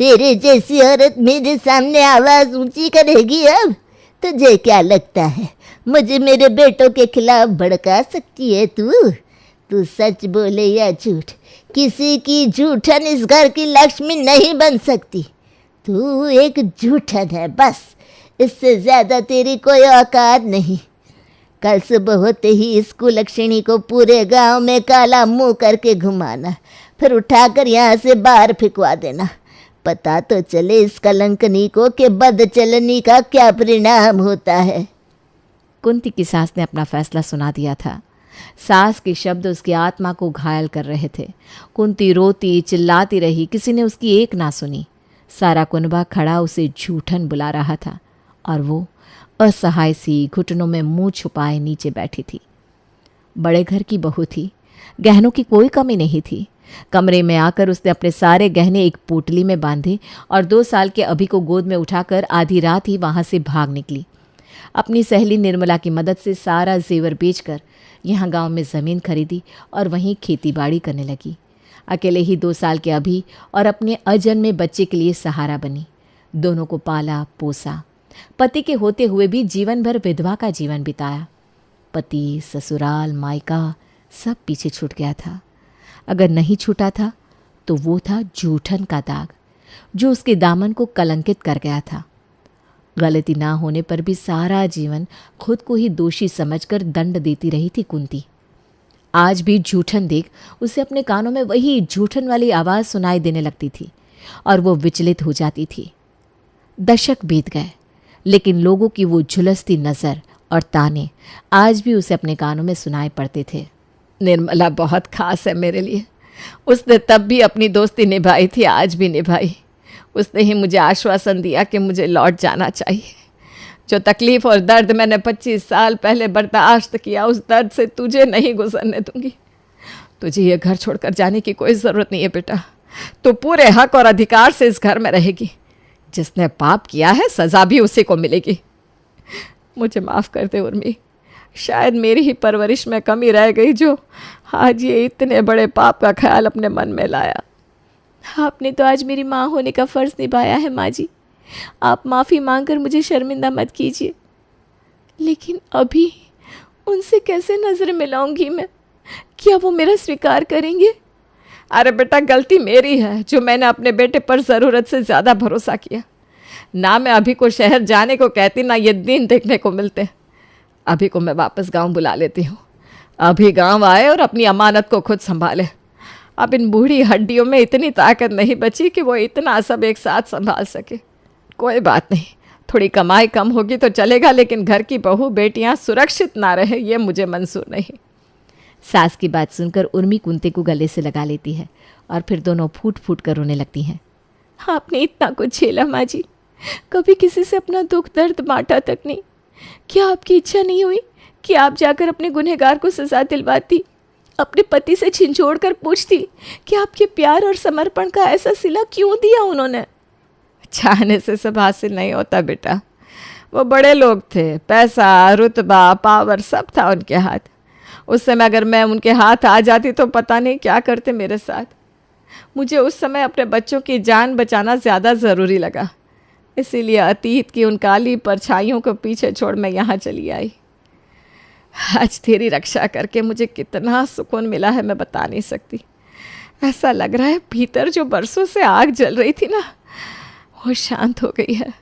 तेरे जैसी औरत मेरे सामने आवाज ऊंची करेगी अब? तुझे क्या लगता है मुझे मेरे बेटों के खिलाफ भड़का सकती है तू सच बोले या झूठ, किसी की झूठन इस घर की लक्ष्मी नहीं बन सकती। तू एक झूठन है बस, इससे ज़्यादा तेरी कोई औकात नहीं। कल सुबह होते ही इस कुलक्षणी को पूरे गांव में काला मुंह करके घुमाना, फिर उठाकर यहाँ से बाहर फेंकवा देना। पता तो चले इस कलंकनी को कि बदचलनी का क्या परिणाम होता है। कुंती की सास ने अपना फैसला सुना दिया था। सास के शब्द उसकी आत्मा को घायल कर रहे थे। कुंती रोती चिल्लाती रही, किसी ने उसकी एक ना सुनी। सारा कुनबा खड़ा उसे झूठन बुला रहा था और वो असहाय सी घुटनों में मुंह छुपाए नीचे बैठी थी। बड़े घर की बहू थी, गहनों की कोई कमी नहीं थी। कमरे में आकर उसने अपने सारे गहने एक पोटली में बांधे और 2 साल के अभी को गोद में उठाकर आधी रात ही वहाँ से भाग निकली। अपनी सहेली निर्मला की मदद से सारा जेवर बेचकर यहाँ गांव में ज़मीन खरीदी और वहीं खेती बाड़ी करने लगी। अकेले ही 2 साल के अभी और अपने अजन्मे बच्चे के लिए सहारा बनी। दोनों को पाला पोसा। पति के होते हुए भी जीवन भर विधवा का जीवन बिताया। पति, ससुराल, मायका सब पीछे छूट गया था। अगर नहीं छूटा था तो वो था झूठन का दाग, जो उसके दामन को कलंकित कर गया था। गलती ना होने पर भी सारा जीवन खुद को ही दोषी समझकर दंड देती रही थी कुंती। आज भी झूठन देख उसे अपने कानों में वही झूठन वाली आवाज़ सुनाई देने लगती थी और वो विचलित हो जाती थी। दशक बीत गए, लेकिन लोगों की वो झुलसती नज़र और ताने आज भी उसे अपने कानों में सुनाई पड़ते थे। निर्मला बहुत खास है मेरे लिए। उसने तब भी अपनी दोस्ती निभाई थी, आज भी निभाई। उसने ही मुझे आश्वासन दिया कि मुझे लौट जाना चाहिए। जो तकलीफ़ और दर्द मैंने 25 साल पहले बर्दाश्त किया, उस दर्द से तुझे नहीं गुजरने दूंगी। तुझे ये घर छोड़कर जाने की कोई ज़रूरत नहीं है बेटा। तू पूरे हक और अधिकार से इस घर में रहेगी। जिसने पाप किया है सज़ा भी उसी को मिलेगी। मुझे माफ़ कर दे उर्मी, शायद मेरी ही परवरिश में कमी रह गई जो आज ये इतने बड़े पाप का ख्याल अपने मन में लाया। आपने तो आज मेरी माँ होने का फ़र्ज़ निभाया है माँ जी। आप माफ़ी मांगकर मुझे शर्मिंदा मत कीजिए। लेकिन अभी उनसे कैसे नज़र मिलाऊंगी मैं? क्या वो मेरा स्वीकार करेंगे? अरे बेटा, गलती मेरी है जो मैंने अपने बेटे पर ज़रूरत से ज़्यादा भरोसा किया। ना मैं अभी को शहर जाने को कहती, ना ये दिन देखने को मिलते। अभी को मैं वापस गांव बुला लेती हूँ। अभी गांव आए और अपनी अमानत को खुद संभाले। अब इन बूढ़ी हड्डियों में इतनी ताकत नहीं बची कि वो इतना सब एक साथ संभाल सके। कोई बात नहीं, थोड़ी कमाई कम होगी तो चलेगा, लेकिन घर की बहू बेटियां सुरक्षित ना रहे ये मुझे मंजूर नहीं। सास की बात सुनकर उर्मी कुंती को गले से लगा लेती है और फिर दोनों फूट फूट कर रोने लगती हैं। आपने इतना कुछ झेला माँ जी, कभी किसी से अपना दुख दर्द बांटा तक नहीं। क्या आपकी इच्छा नहीं हुई कि आप जाकर अपने गुनहगार को सज़ा दिलवाती, अपने पति से झिझोड़ कर पूछती कि आपके प्यार और समर्पण का ऐसा सिला क्यों दिया उन्होंने? चाहने से सब हासिल नहीं होता बेटा। वो बड़े लोग थे, पैसा, रुतबा, पावर सब था उनके हाथ। उस समय अगर मैं उनके हाथ आ जाती तो पता नहीं क्या करते मेरे साथ। मुझे उस समय अपने बच्चों की जान बचाना ज़्यादा ज़रूरी लगा, इसीलिए अतीत की उन काली परछाइयों को पीछे छोड़ मैं यहाँ चली आई। आज तेरी रक्षा करके मुझे कितना सुकून मिला है मैं बता नहीं सकती। ऐसा लग रहा है भीतर जो बरसों से आग जल रही थी ना, वो शांत हो गई है।